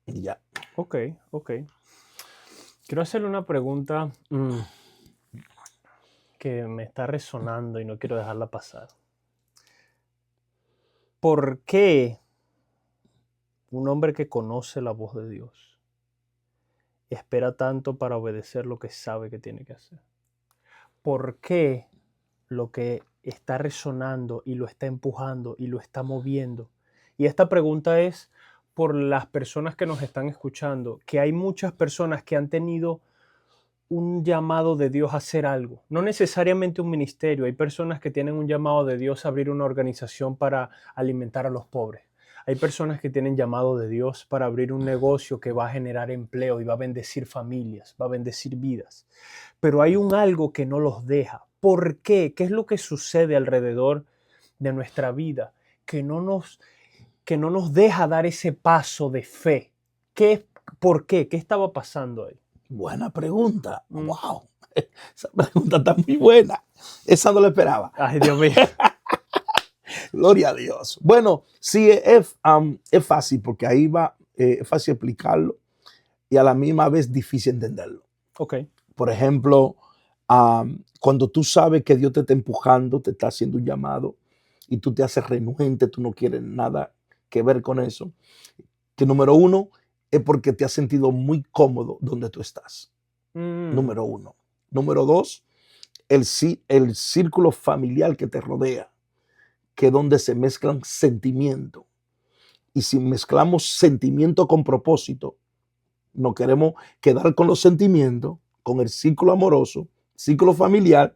A: Y ya.
B: Ok. Quiero hacerle una pregunta que me está resonando y no quiero dejarla pasar. ¿Por qué un hombre que conoce la voz de Dios espera tanto para obedecer lo que sabe que tiene que hacer? ¿Por qué lo que está resonando y lo está empujando y lo está moviendo? Y esta pregunta es por las personas que nos están escuchando, que hay muchas personas que han tenido un llamado de Dios a hacer algo, no necesariamente un ministerio. Hay personas que tienen un llamado de Dios a abrir una organización para alimentar a los pobres. Hay personas que tienen llamado de Dios para abrir un negocio que va a generar empleo y va a bendecir familias, va a bendecir vidas. Pero hay un algo que no los deja. ¿Por qué? ¿Qué es lo que sucede alrededor de nuestra vida que no nos deja dar ese paso de fe? ¿Por qué? ¿Qué estaba pasando ahí?
A: Buena pregunta. Wow. Esa pregunta está muy buena. Esa no la esperaba.
B: Ay, Dios mío.
A: Gloria a Dios. Bueno, sí, es fácil porque ahí va, es fácil explicarlo y a la misma vez difícil entenderlo.
B: Ok.
A: Por ejemplo, cuando tú sabes que Dios te está empujando, te está haciendo un llamado y tú te haces renuente, tú no quieres nada que ver con eso, que número uno es porque te has sentido muy cómodo donde tú estás. Número uno. Número dos, el círculo familiar que te rodea, que es donde se mezclan sentimientos. Y si mezclamos sentimiento con propósito, no queremos quedar con los sentimientos, con el círculo amoroso, círculo familiar,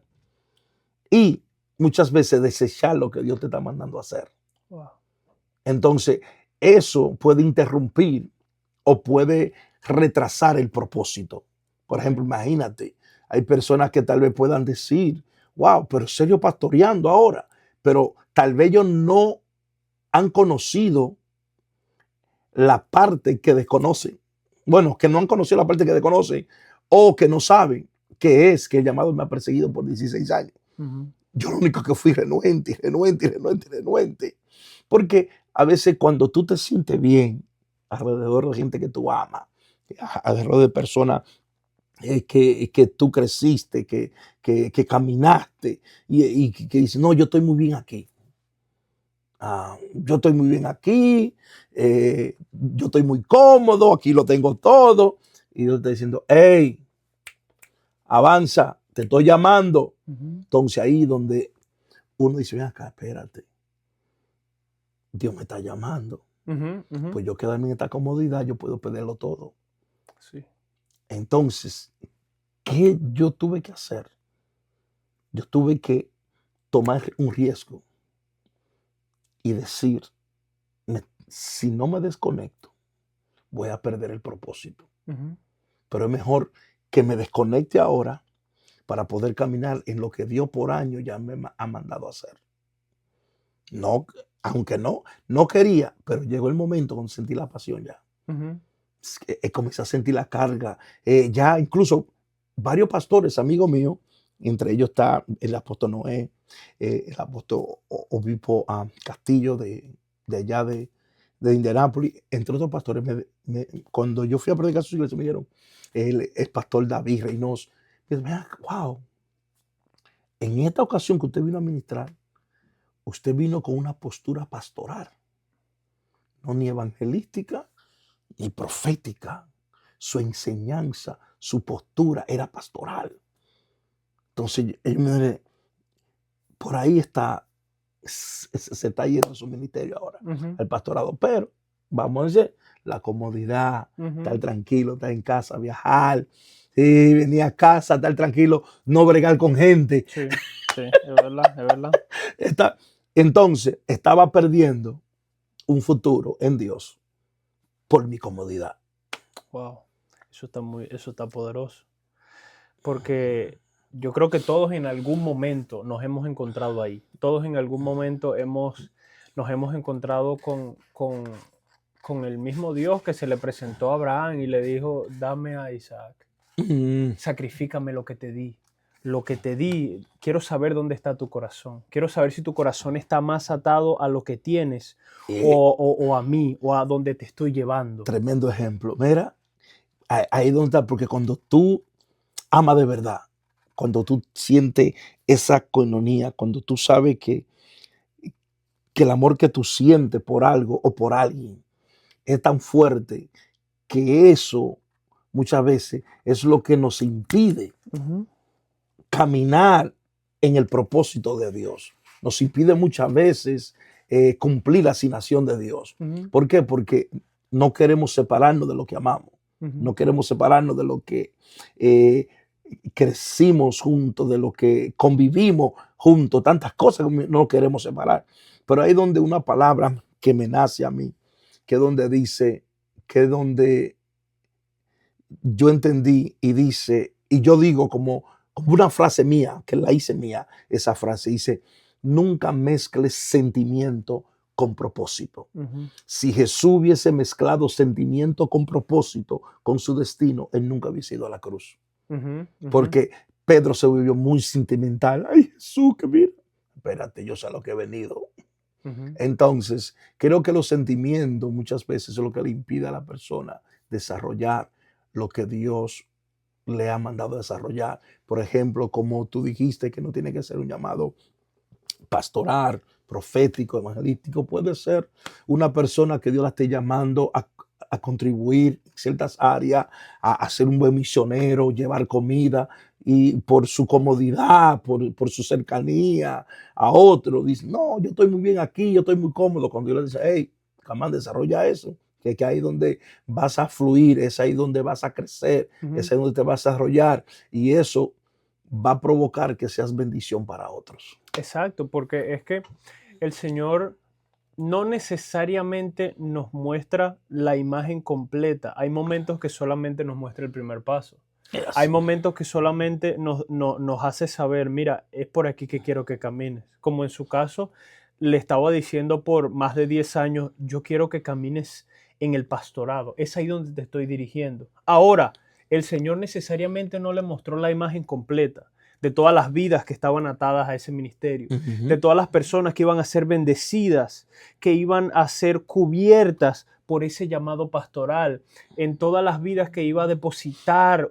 A: y muchas veces desechar lo que Dios te está mandando a hacer.
B: Wow.
A: Entonces, eso puede interrumpir o puede retrasar el propósito. Por ejemplo, imagínate, hay personas que tal vez puedan decir, wow, pero serio pastoreando ahora, pero tal vez ellos no han conocido la parte que desconocen. Bueno, que no han conocido la parte que desconocen o que no saben qué es que el llamado me ha perseguido por 16 años. Yo lo único que fui renuente. Porque a veces cuando tú te sientes bien alrededor de gente que tú amas, alrededor de personas que tú creciste, que caminaste y que dices, no, yo estoy muy bien aquí. Yo estoy muy bien aquí, yo estoy muy cómodo, aquí lo tengo todo. Y Dios está diciendo, hey, avanza, te estoy llamando. Entonces ahí donde uno dice, ven acá, espérate, Dios me está llamando. Pues yo quedarme en esta comodidad, yo puedo perderlo todo.
B: Sí.
A: Entonces, ¿qué yo tuve que hacer? Yo tuve que tomar un riesgo y decir, si no me desconecto, voy a perder el propósito. Pero es mejor que me desconecte ahora para poder caminar en lo que Dios por años ya me ha mandado a hacer. No, aunque no quería, pero llegó el momento cuando sentí la pasión ya. Comencé a sentir la carga. Ya incluso varios pastores, amigos míos, entre ellos está el apóstol Noé, el apóstol Obispo Castillo de allá de de Indianápolis, entre otros pastores, cuando yo fui a predicar a su iglesia, me dijeron, él es pastor David Reynoso. Y me dijeron, wow, en esta ocasión que usted vino a ministrar, usted vino con una postura pastoral, no ni evangelística ni profética. Su enseñanza, su postura era pastoral. Entonces, ellos me dijeron, por ahí está, se está yendo su ministerio ahora, el pastorado. Pero, vamos a decir, la comodidad, estar tranquilo, estar en casa, viajar, venir a casa, estar tranquilo, no bregar con gente.
B: Sí, es verdad.
A: Entonces, estaba perdiendo un futuro en Dios por mi comodidad.
B: Wow, eso está poderoso. Porque yo creo que todos en algún momento nos hemos encontrado ahí. Todos en algún momento nos hemos encontrado con el mismo Dios que se le presentó a Abraham y le dijo, dame a Isaac, sacrifícame lo que te di. Lo que te di, quiero saber dónde está tu corazón. Quiero saber si tu corazón está más atado a lo que tienes o a mí o a donde te estoy llevando.
A: Tremendo ejemplo. Mira, ahí donde está, porque cuando tú amas de verdad, cuando tú sientes esa coinonía, cuando tú sabes que el amor que tú sientes por algo o por alguien es tan fuerte que eso muchas veces es lo que nos impide caminar en el propósito de Dios. Nos impide muchas veces cumplir la asignación de Dios. ¿Por qué? Porque no queremos separarnos de lo que amamos. No queremos separarnos de lo que crecimos juntos, de lo que convivimos juntos, tantas cosas que no queremos separar. Pero hay donde una palabra que me nace a mí, que es donde dice, que es donde yo entendí y dice, y yo digo como una frase mía, que la hice mía, esa frase dice, nunca mezcles sentimiento con propósito. Si Jesús hubiese mezclado sentimiento con propósito, con su destino, él nunca hubiese ido a la cruz. Porque Pedro se volvió muy sentimental. Ay, Jesús, que mira, espérate, yo sé a lo que he venido. Entonces, creo que los sentimientos muchas veces es lo que le impide a la persona desarrollar lo que Dios le ha mandado desarrollar. Por ejemplo, como tú dijiste, que no tiene que ser un llamado pastoral, profético, evangelístico. Puede ser una persona que Dios la esté llamando a contribuir en ciertas áreas, a ser un buen misionero, llevar comida, y por su comodidad, por su cercanía a otro, dice, no, yo estoy muy bien aquí, yo estoy muy cómodo. Cuando Dios le dice, hey, camán, desarrolla eso, que ahí donde vas a fluir, es ahí donde vas a crecer, es ahí donde te vas a desarrollar, y eso va a provocar que seas bendición para otros.
B: Exacto, porque es que el Señor no necesariamente nos muestra la imagen completa. Hay momentos que solamente nos muestra el primer paso. Hay momentos que solamente nos hace saber, mira, es por aquí que quiero que camines. Como en su caso, le estaba diciendo por más de 10 años, yo quiero que camines en el pastorado. Es ahí donde te estoy dirigiendo. Ahora, el Señor necesariamente no le mostró la imagen completa de todas las vidas que estaban atadas a ese ministerio, de todas las personas que iban a ser bendecidas, que iban a ser cubiertas por ese llamado pastoral, en todas las vidas que iba a depositar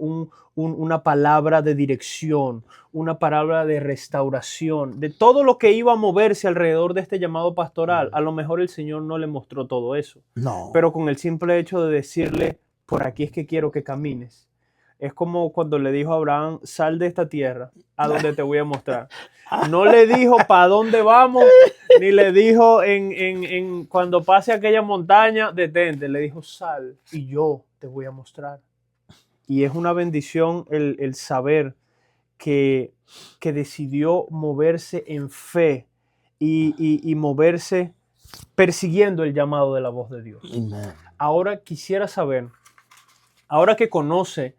B: una palabra de dirección, una palabra de restauración, de todo lo que iba a moverse alrededor de este llamado pastoral. A lo mejor el Señor no le mostró todo eso, pero con el simple hecho de decirle, por aquí es que quiero que camines. Es como cuando le dijo a Abraham, sal de esta tierra, a donde te voy a mostrar. No le dijo para dónde vamos, ni le dijo cuando pase aquella montaña, detente. Le dijo, sal y yo te voy a mostrar. Y es una bendición el saber que decidió moverse en fe y moverse persiguiendo el llamado de la voz de Dios.
A: Amen.
B: Ahora quisiera saber, ahora que conoce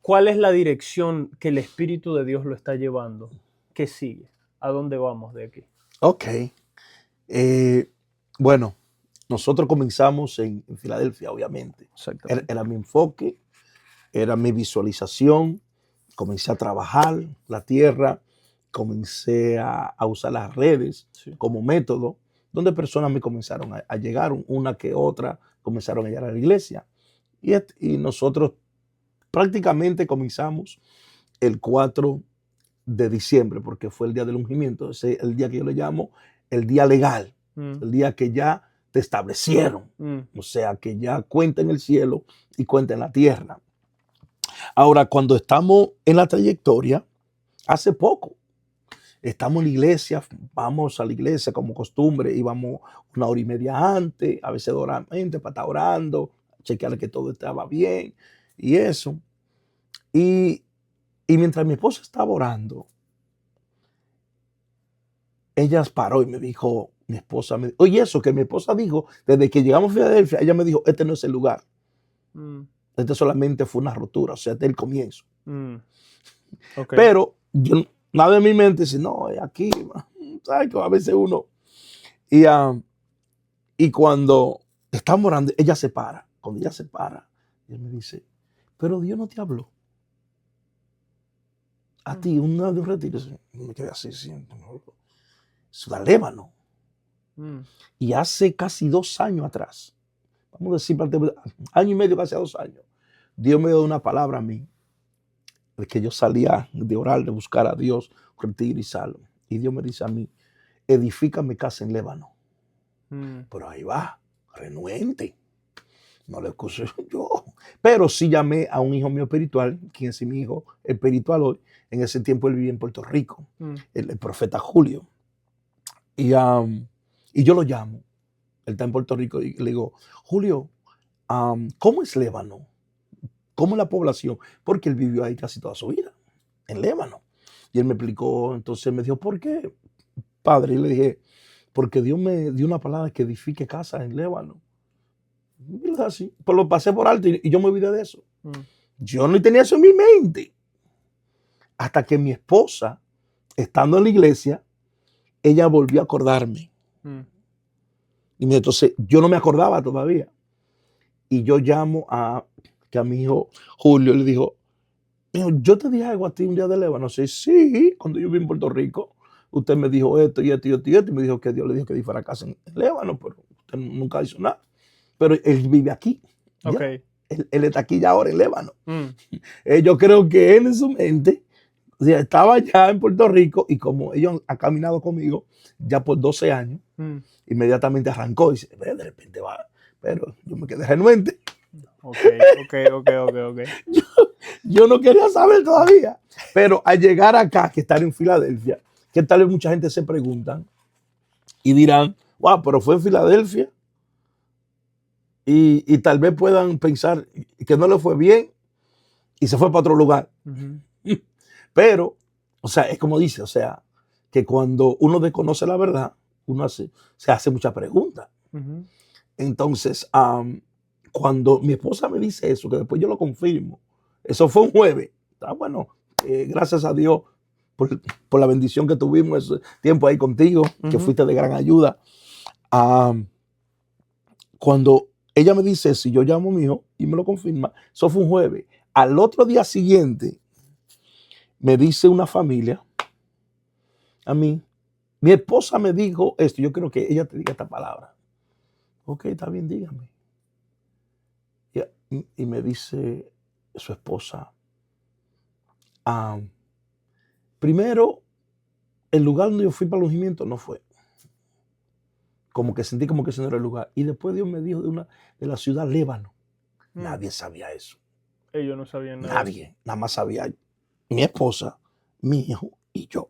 B: cuál es la dirección que el Espíritu de Dios lo está llevando, ¿qué sigue? ¿A dónde vamos de aquí?
A: Ok. Bueno, nosotros comenzamos en Filadelfia, obviamente. Era mi enfoque, era mi visualización. Comencé a trabajar la tierra, comencé a usar las redes como método donde personas me comenzaron a llegar, una que otra comenzaron a llegar a la iglesia. Y nosotros prácticamente comenzamos el 4 de diciembre, porque fue el día del ungimiento, ese es el día que yo le llamo el día legal, el día que ya te establecieron, o sea, que ya cuenta en el cielo y cuenta en la tierra. Ahora, cuando estamos en la trayectoria, hace poco, estamos en la iglesia, vamos a la iglesia como costumbre, íbamos 1 hora y media antes, a veces 2 horas antes para estar orando, chequear que todo estaba bien y eso. Y mientras mi esposa estaba orando, ella paró y me dijo, oye, eso que mi esposa dijo, desde que llegamos a Filadelfia, ella me dijo, este no es el lugar. Este solamente fue una rotura, o sea, este es el comienzo.
B: Okay.
A: Pero nada en mi mente dice, no, es aquí, ¿sabes? Que a veces uno... Y cuando estamos orando, ella se para. Cuando ella se para, ella me dice, pero Dios no te habló. A ti, de un retiro, me quedé así, Ciudad Líbano. Y hace casi 2 años atrás, vamos a decir, año y medio, casi 2 años, Dios me dio una palabra a mí, de que yo salía de orar, de buscar a Dios, retiro y salvo. Y Dios me dice a mí, edifica mi casa en Líbano. Pero ahí va, renuente. No le escuché yo. Pero sí llamé a un hijo mío espiritual, quien es mi hijo espiritual hoy. En ese tiempo él vivía en Puerto Rico, el profeta Julio. Y yo lo llamo. Él está en Puerto Rico y le digo, Julio, ¿cómo es Líbano? ¿Cómo es la población? Porque él vivió ahí casi toda su vida, en Líbano. Y él me explicó, entonces me dijo, ¿por qué, padre? Y le dije, porque Dios me dio una palabra que edifique casa en Líbano. Y es así, pues lo pasé por alto y yo me olvidé de eso. Yo no tenía eso en mi mente. Hasta que mi esposa, estando en la iglesia, ella volvió a acordarme. Y entonces yo no me acordaba todavía. Y yo llamo a mi hijo Julio, le dijo, yo te dije algo a ti un día de Líbano. Sí, cuando yo vine en Puerto Rico, usted me dijo esto y esto y esto y esto. Y me dijo que Dios le dijo que edificara casa en Líbano, pero usted nunca hizo nada. Pero él vive aquí.
B: Okay.
A: Él está aquí ya ahora en Líbano. Yo creo que él en su mente, o sea, estaba ya en Puerto Rico y como ellos han caminado conmigo ya por 12 años, inmediatamente arrancó y dice, de repente va, pero yo me quedé renuente.
B: Okay.
A: Yo no quería saber todavía, pero al llegar acá, que estar en Filadelfia, que tal vez mucha gente se preguntan y dirán, wow, pero fue en Filadelfia. Y tal vez puedan pensar que no le fue bien y se fue para otro lugar. Pero, o sea, es como dice, o sea, que cuando uno desconoce la verdad, uno se hace muchas preguntas. Entonces, cuando mi esposa me dice eso, que después yo lo confirmo, eso fue un jueves. Bueno, gracias a Dios por la bendición que tuvimos ese tiempo ahí contigo, que fuiste de gran ayuda. Cuando ella me dice eso, yo llamo a mi hijo y me lo confirma, eso fue un jueves. Al otro día siguiente, me dice una familia, a mí, mi esposa me dijo esto, yo creo que ella te diga esta palabra. Ok, está bien, dígame. Y me dice su esposa, primero, el lugar donde yo fui para el ungimiento no fue. Como que sentí como que ese no era el lugar. Y después Dios me dijo de la ciudad Líbano. Nadie sabía eso.
B: Ellos no sabían nada.
A: Nadie, nada más sabía mi esposa, mi hijo y yo.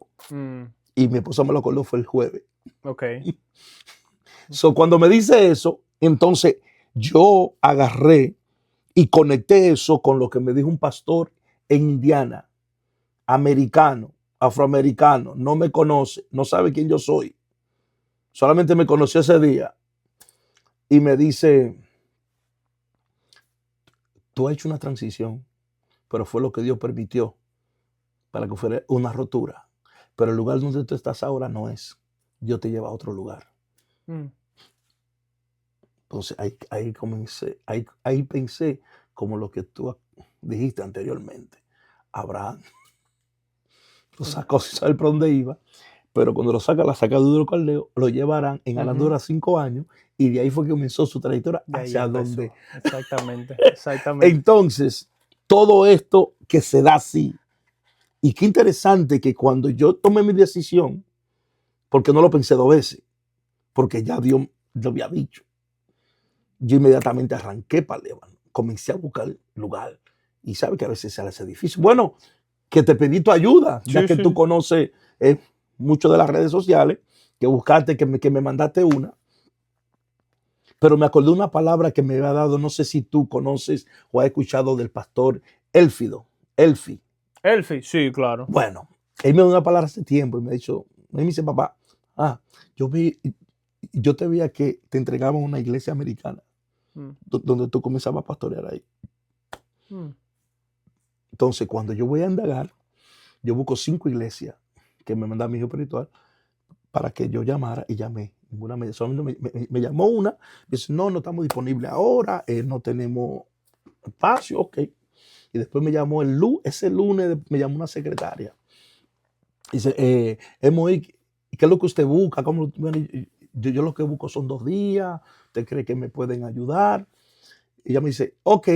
A: Y mi esposa me lo acordó, fue el jueves.
B: Ok.
A: Cuando me dice eso, entonces yo agarré y conecté eso con lo que me dijo un pastor en Indiana, americano, afroamericano, no me conoce, no sabe quién yo soy. Solamente me conoció ese día y me dice, tú has hecho una transición, pero fue lo que Dios permitió para que fuera una rotura. Pero el lugar donde tú estás ahora no es. Dios te lleva a otro lugar. Entonces ahí pensé como lo que tú dijiste anteriormente. Abraham lo sacó sin saber por dónde iba, pero cuando lo saca, la saca de Duro Caldeo, lo llevarán en
B: Ujú.
A: Alandora 5 años y de ahí fue que comenzó su trayectoria
B: De ahí
A: hacia
B: empezó.
A: donde.
B: Exactamente, exactamente.
A: Entonces, todo esto que se da así, y qué interesante que cuando yo tomé mi decisión, porque no lo pensé 2 veces, porque ya Dios lo había dicho, yo inmediatamente arranqué para Líbano, comencé a buscar lugar, y sabe que a veces se hace difícil. Bueno, que te pedí tu ayuda, ya
B: Sí,
A: que
B: sí,
A: tú
B: sí.
A: conoces mucho de las redes sociales, que buscaste, que me mandaste una, pero me acordé una palabra que me había dado, no sé si tú conoces o has escuchado del pastor Elfido, Elfi.
B: Elfi, sí, claro.
A: Bueno, él me dio una palabra hace tiempo y me dijo, me dice, papá, yo te veía que te entregaban una iglesia americana,
B: Mm,
A: donde tú comenzabas a pastorear ahí.
B: mm.
A: Entonces, cuando yo voy a indagar, yo busco 5 iglesias que me manda mi hijo espiritual para que yo llamara y llamé. Ninguna solamente me llamó una, me dice, no estamos disponibles ahora, no tenemos espacio, ok. Y después me llamó ese lunes me llamó una secretaria. Dice, Emoy, ¿qué es lo que usted busca? Bueno, yo lo que busco son 2 días, ¿usted cree que me pueden ayudar? Y ella me dice, ok,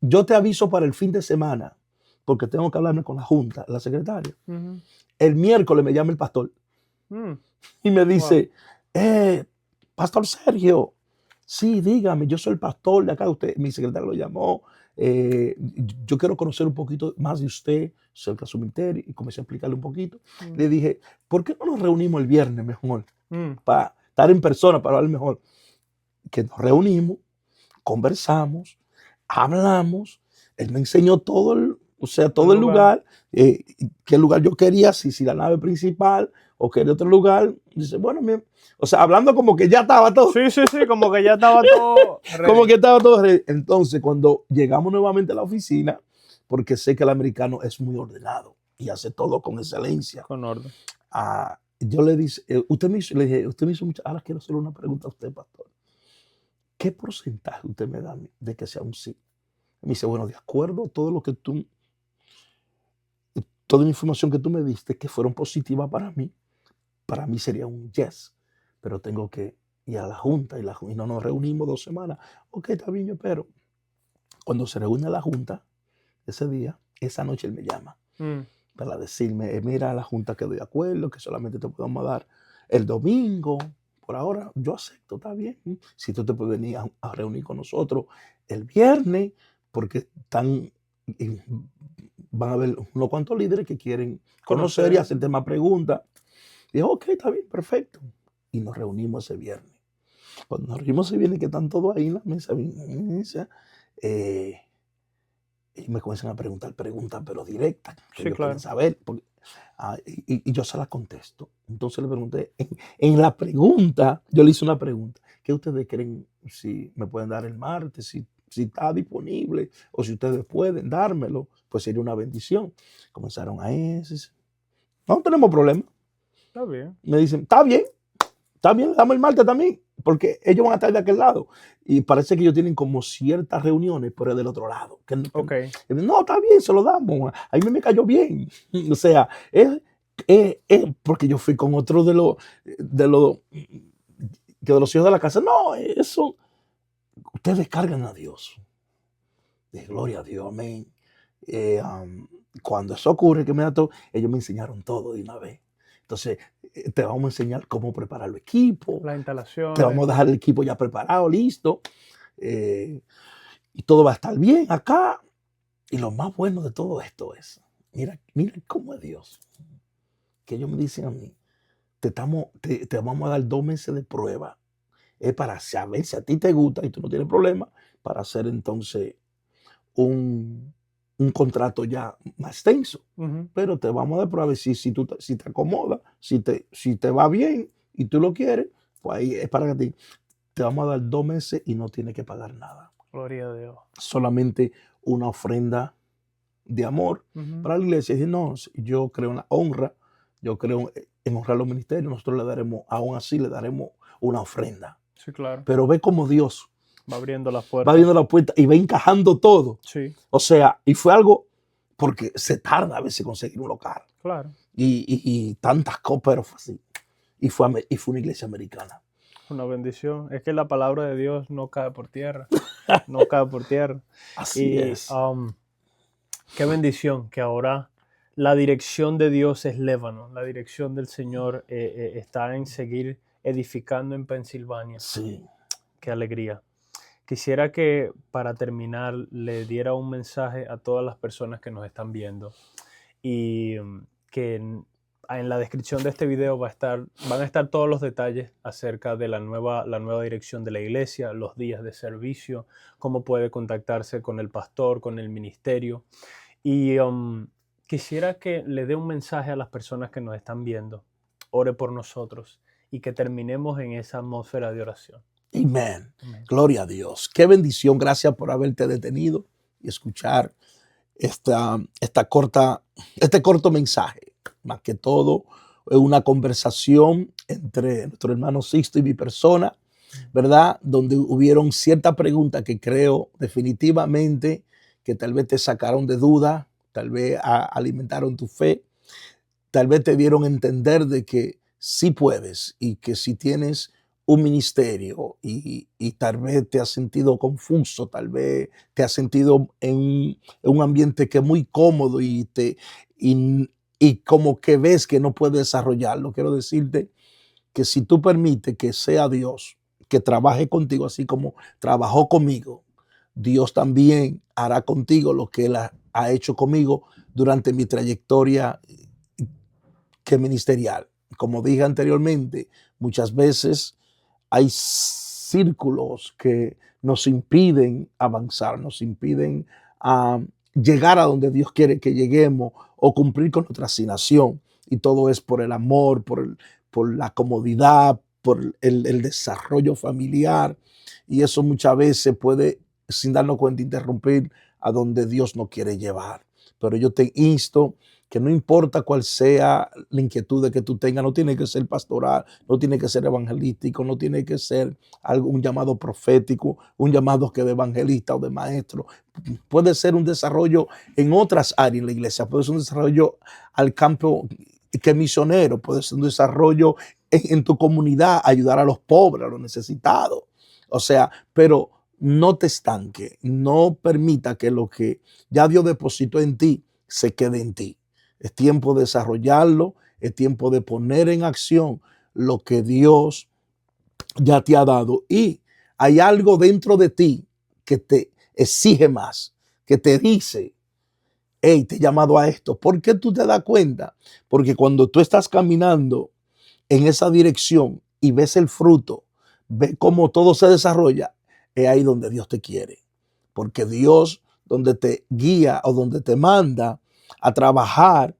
A: yo te aviso para el fin de semana, porque tengo que hablarme con la junta, la secretaria.
B: Ujú.
A: El miércoles me llama el pastor
B: Mm,
A: y me
B: wow.
A: dice, Pastor Sergio, sí, dígame, yo soy el pastor de acá, mi secretario lo llamó, yo quiero conocer un poquito más de usted, cerca de su ministerio, y comencé a explicarle un poquito.
B: Mm,
A: Le dije, ¿por qué no nos reunimos el viernes mejor?
B: mm.
A: Para estar en persona, para hablar mejor. Que nos reunimos, conversamos, hablamos, él me enseñó todo todo el lugar, qué lugar yo quería, si la nave principal o quería otro lugar. Dice, bueno, hablando como que ya estaba todo.
B: Sí, sí, sí, como que ya estaba todo
A: Como
B: ready.
A: que estaba todo ready. Entonces, cuando llegamos nuevamente a la oficina, porque sé que el americano es muy ordenado y hace todo con excelencia,
B: Con orden.
A: yo le dije, le dije, usted me hizo mucho, ahora quiero hacerle una pregunta a usted, pastor. ¿Qué porcentaje usted me da de que sea un sí? Me dice, bueno, de acuerdo a todo lo que toda la información que tú me diste que fueron positivas para mí sería un yes, pero tengo que ir a la junta y no nos reunimos 2 semanas. Ok, está bien, yo espero. Cuando se reúne la junta, ese día, esa noche él me llama
B: Mm,
A: para decirme, mira, la junta quedó de acuerdo, que solamente te podemos dar el domingo. Por ahora, yo acepto, está bien. Si tú te puedes venir a reunir con nosotros el viernes, porque van a haber unos cuantos líderes que quieren conocer y
B: conocer.
A: hacerte más preguntas. Y dije, ok, está bien, perfecto. Y nos reunimos ese viernes. Cuando nos reunimos ese viernes, que están todos ahí en la mesa, y me comienzan a preguntar preguntas, pero directas, que
B: Sí,
A: ellos quieren
B: claro.
A: saber. Y yo se las contesto. Entonces le pregunté, en la pregunta, yo le hice una pregunta. ¿Qué ustedes creen si me pueden dar el martes? Si está disponible o si ustedes pueden dármelo, pues sería una bendición. Comenzaron a eso. No tenemos problema.
B: Está bien.
A: Me dicen, está bien, dame el martes también, porque ellos van a estar de aquel lado. Y parece que ellos tienen como ciertas reuniones, pero es del otro lado.
B: Ok.
A: No, está bien, se lo damos. A mí me cayó bien. O sea, porque yo fui con otro de los hijos de la casa. No, eso, ustedes cargan a Dios. De gloria a Dios, amén. Cuando eso ocurre, ellos me enseñaron todo de una vez. Entonces, te vamos a enseñar cómo preparar el equipo,
B: Las
A: te
B: instalaciones.
A: vamos a dejar el equipo ya preparado, listo, y todo va a estar bien acá. Y lo más bueno de todo esto es, mira cómo es Dios, que ellos me dicen a mí, te vamos a dar 2 meses de prueba, es para saber si a ti te gusta y tú no tienes problema, para hacer entonces un contrato ya más extenso.
B: Ujú.
A: Pero te vamos a dar prueba si te acomoda, si te va bien y tú lo quieres, pues ahí es para ti. Te vamos a dar 2 meses y no tienes que pagar nada.
B: Gloria a Dios.
A: Solamente una ofrenda de amor
B: Ujú.
A: para la iglesia. Y no, yo creo en la honra, yo creo en honrar los ministerios, nosotros le daremos, aún así le daremos una ofrenda.
B: Sí, claro.
A: Pero ve como Dios
B: Va abriendo las
A: va
B: puertas.
A: abriendo la puerta y va encajando todo.
B: Sí,
A: O sea, y fue algo, porque se tarda a veces conseguir un local.
B: claro.
A: y tantas cosas, pero fue así. Y fue una iglesia americana.
B: Una bendición. Es que la palabra de Dios no cae por tierra. No cae por tierra.
A: Así es.
B: Qué bendición que ahora la dirección de Dios es Líbano. La dirección del Señor está en seguir edificando en Pensilvania.
A: Sí.
B: Qué alegría. Quisiera que para terminar le diera un mensaje a todas las personas que nos están viendo y que en la descripción de este video van a estar todos los detalles acerca de la nueva dirección de la iglesia, los días de servicio, cómo puede contactarse con el pastor, con el ministerio. Y quisiera que le dé un mensaje a las personas que nos están viendo. Ore por nosotros y que terminemos en esa atmósfera de oración.
A: Amén. Gloria a Dios. Qué bendición. Gracias por haberte detenido y escuchar este corto mensaje. Más que todo, una conversación entre nuestro hermano Sixto y mi persona, ¿verdad? Donde hubieron ciertas preguntas que creo definitivamente que tal vez te sacaron de duda, tal vez alimentaron tu fe, tal vez te dieron a entender de que sí puedes y que si tienes un ministerio y tal vez te has sentido confuso, tal vez te has sentido en un ambiente que es muy cómodo y como que ves que no puedes desarrollarlo. Quiero decirte que si tú permites que sea Dios que trabaje contigo así como trabajó conmigo, Dios también hará contigo lo que Él ha hecho conmigo durante mi trayectoria ministerial. Como dije anteriormente, muchas veces hay círculos que nos impiden avanzar, nos impiden llegar a donde Dios quiere que lleguemos o cumplir con nuestra asignación. Y todo es por el amor, por la comodidad, por el desarrollo familiar. Y eso muchas veces puede, sin darnos cuenta, interrumpir a donde Dios nos quiere llevar. Pero yo te insto que no importa cuál sea la inquietud que tú tengas, no tiene que ser pastoral, no tiene que ser evangelístico, no tiene que ser un llamado profético, un llamado que de evangelista o de maestro. Puede ser un desarrollo en otras áreas en la iglesia, puede ser un desarrollo al campo que misionero, puede ser un desarrollo en tu comunidad, ayudar a los pobres, a los necesitados. O sea, pero no te estanque, no permita que lo que ya Dios depositó en ti se quede en ti. Es tiempo de desarrollarlo, es tiempo de poner en acción lo que Dios ya te ha dado. Y hay algo dentro de ti que te exige más, que te dice, hey, te he llamado a esto. ¿Por qué tú te das cuenta? Porque cuando tú estás caminando en esa dirección y ves el fruto, ves cómo todo se desarrolla, es ahí donde Dios te quiere. Porque Dios, donde te guía o donde te manda a trabajar,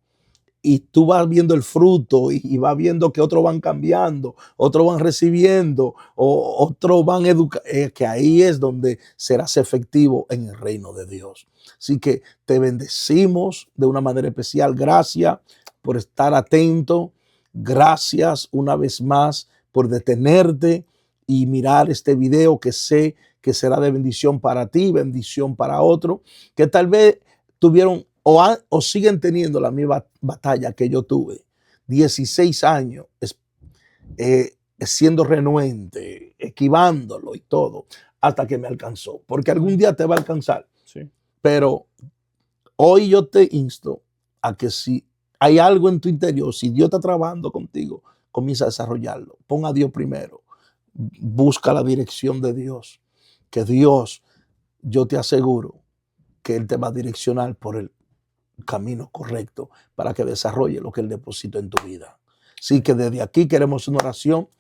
A: y tú vas viendo el fruto y vas viendo que otros van cambiando, otros van recibiendo, o otros van educando, que ahí es donde serás efectivo en el reino de Dios. Así que te bendecimos de una manera especial. Gracias por estar atento. Gracias una vez más por detenerte y mirar este video que sé que será de bendición para ti, bendición para otro, que tal vez tuvieron o siguen teniendo la misma batalla que yo tuve. 16 años siendo renuente, esquivándolo y todo, hasta que me alcanzó. Porque algún día te va a alcanzar.
B: Sí.
A: Pero hoy yo te insto a que si hay algo en tu interior, si Dios está trabajando contigo, comienza a desarrollarlo. Pon a Dios primero. Busca la dirección de Dios. Que Dios, yo te aseguro que Él te va a direccionar por el camino correcto para que desarrolle lo que Él depositó en tu vida. Así que desde aquí queremos una oración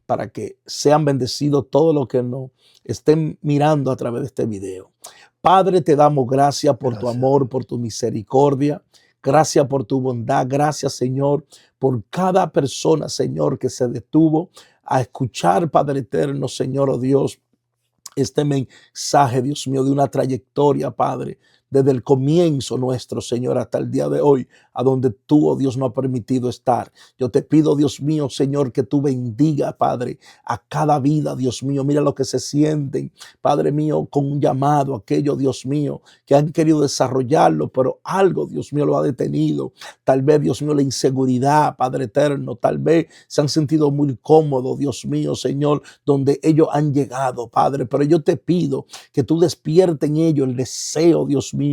A: para que sean bendecidos todos los que nos estén mirando a través de este video. Padre, te damos gracias por tu amor, por tu misericordia. Gracias por tu bondad. Gracias, Señor, por cada persona, Señor, que se detuvo a escuchar, Padre eterno, Señor, oh Dios, este mensaje, Dios mío, de una trayectoria, Padre, desde el comienzo nuestro, Señor, hasta el día de hoy, a donde tú, oh Dios, nos ha permitido estar. Yo te pido, Dios mío, Señor, que tú bendiga, Padre, a cada vida, Dios mío. Mira lo que se sienten, Padre mío, con un llamado, aquello, Dios mío, que han querido desarrollarlo, pero algo, Dios mío, lo ha detenido. Tal vez, Dios mío, la inseguridad, Padre eterno, tal vez se han sentido muy cómodos, Dios mío, Señor, donde ellos han llegado, Padre. Pero yo te pido que tú despiertes en ellos el deseo, Dios mío,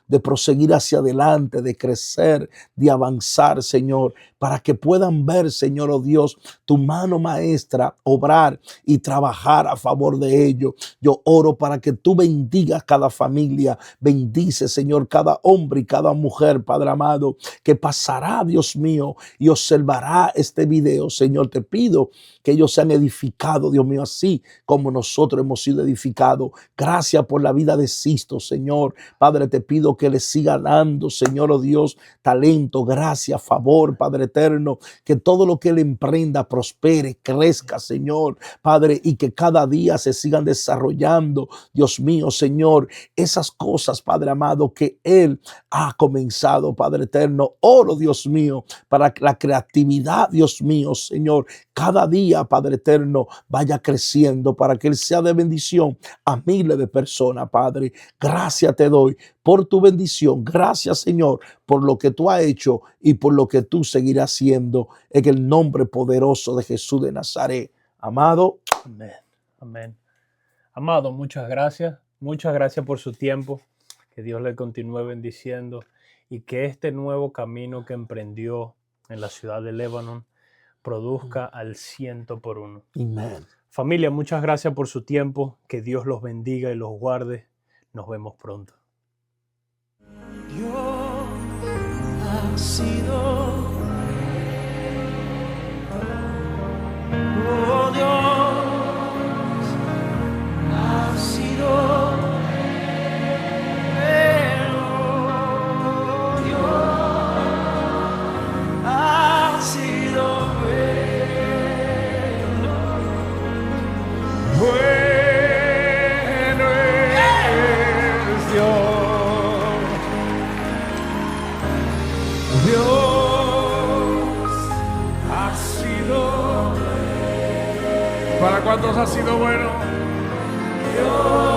A: de proseguir hacia adelante, de crecer, de avanzar, Señor, para que puedan ver, Señor, oh Dios, tu mano maestra obrar y trabajar a favor de ellos. Yo oro para que tú bendigas cada familia, bendice, Señor, cada hombre y cada mujer, Padre amado, que pasará, Dios mío, y observará este video. Señor, te pido que ellos sean edificados, Dios mío, así como nosotros hemos sido edificados. Gracias por la vida de Sisto, Señor. Padre, te pido que le siga dando, Señor, oh Dios, talento, gracia, favor, Padre eterno, que todo lo que él emprenda prospere, crezca, Señor, Padre, y que cada día se sigan desarrollando, Dios mío, Señor, esas cosas, Padre amado, que él ha comenzado, Padre eterno. Oro, Dios mío, para que la creatividad, Dios mío, Señor, cada día, Padre eterno, vaya creciendo para que él sea de bendición a miles de personas, Padre. Gracias te doy por tu bendición. Gracias, Señor, por lo que tú has hecho y por lo que tú seguirás haciendo en el nombre poderoso de Jesús de Nazaret. Amado.
B: Amén. Amén. Amado, muchas gracias. Muchas gracias por su tiempo. Que Dios le continúe bendiciendo y que este nuevo camino que emprendió en la ciudad de Lebanon produzca al 100%.
A: Amén.
B: Familia, muchas gracias por su tiempo. Que Dios los bendiga y los guarde. Nos vemos pronto.
C: Dios ha sido, oh Dios ha sido, oh Dios ha sido bueno. Bueno es Dios. Dios ha sido. ¿Para cuántos ha sido bueno? Dios.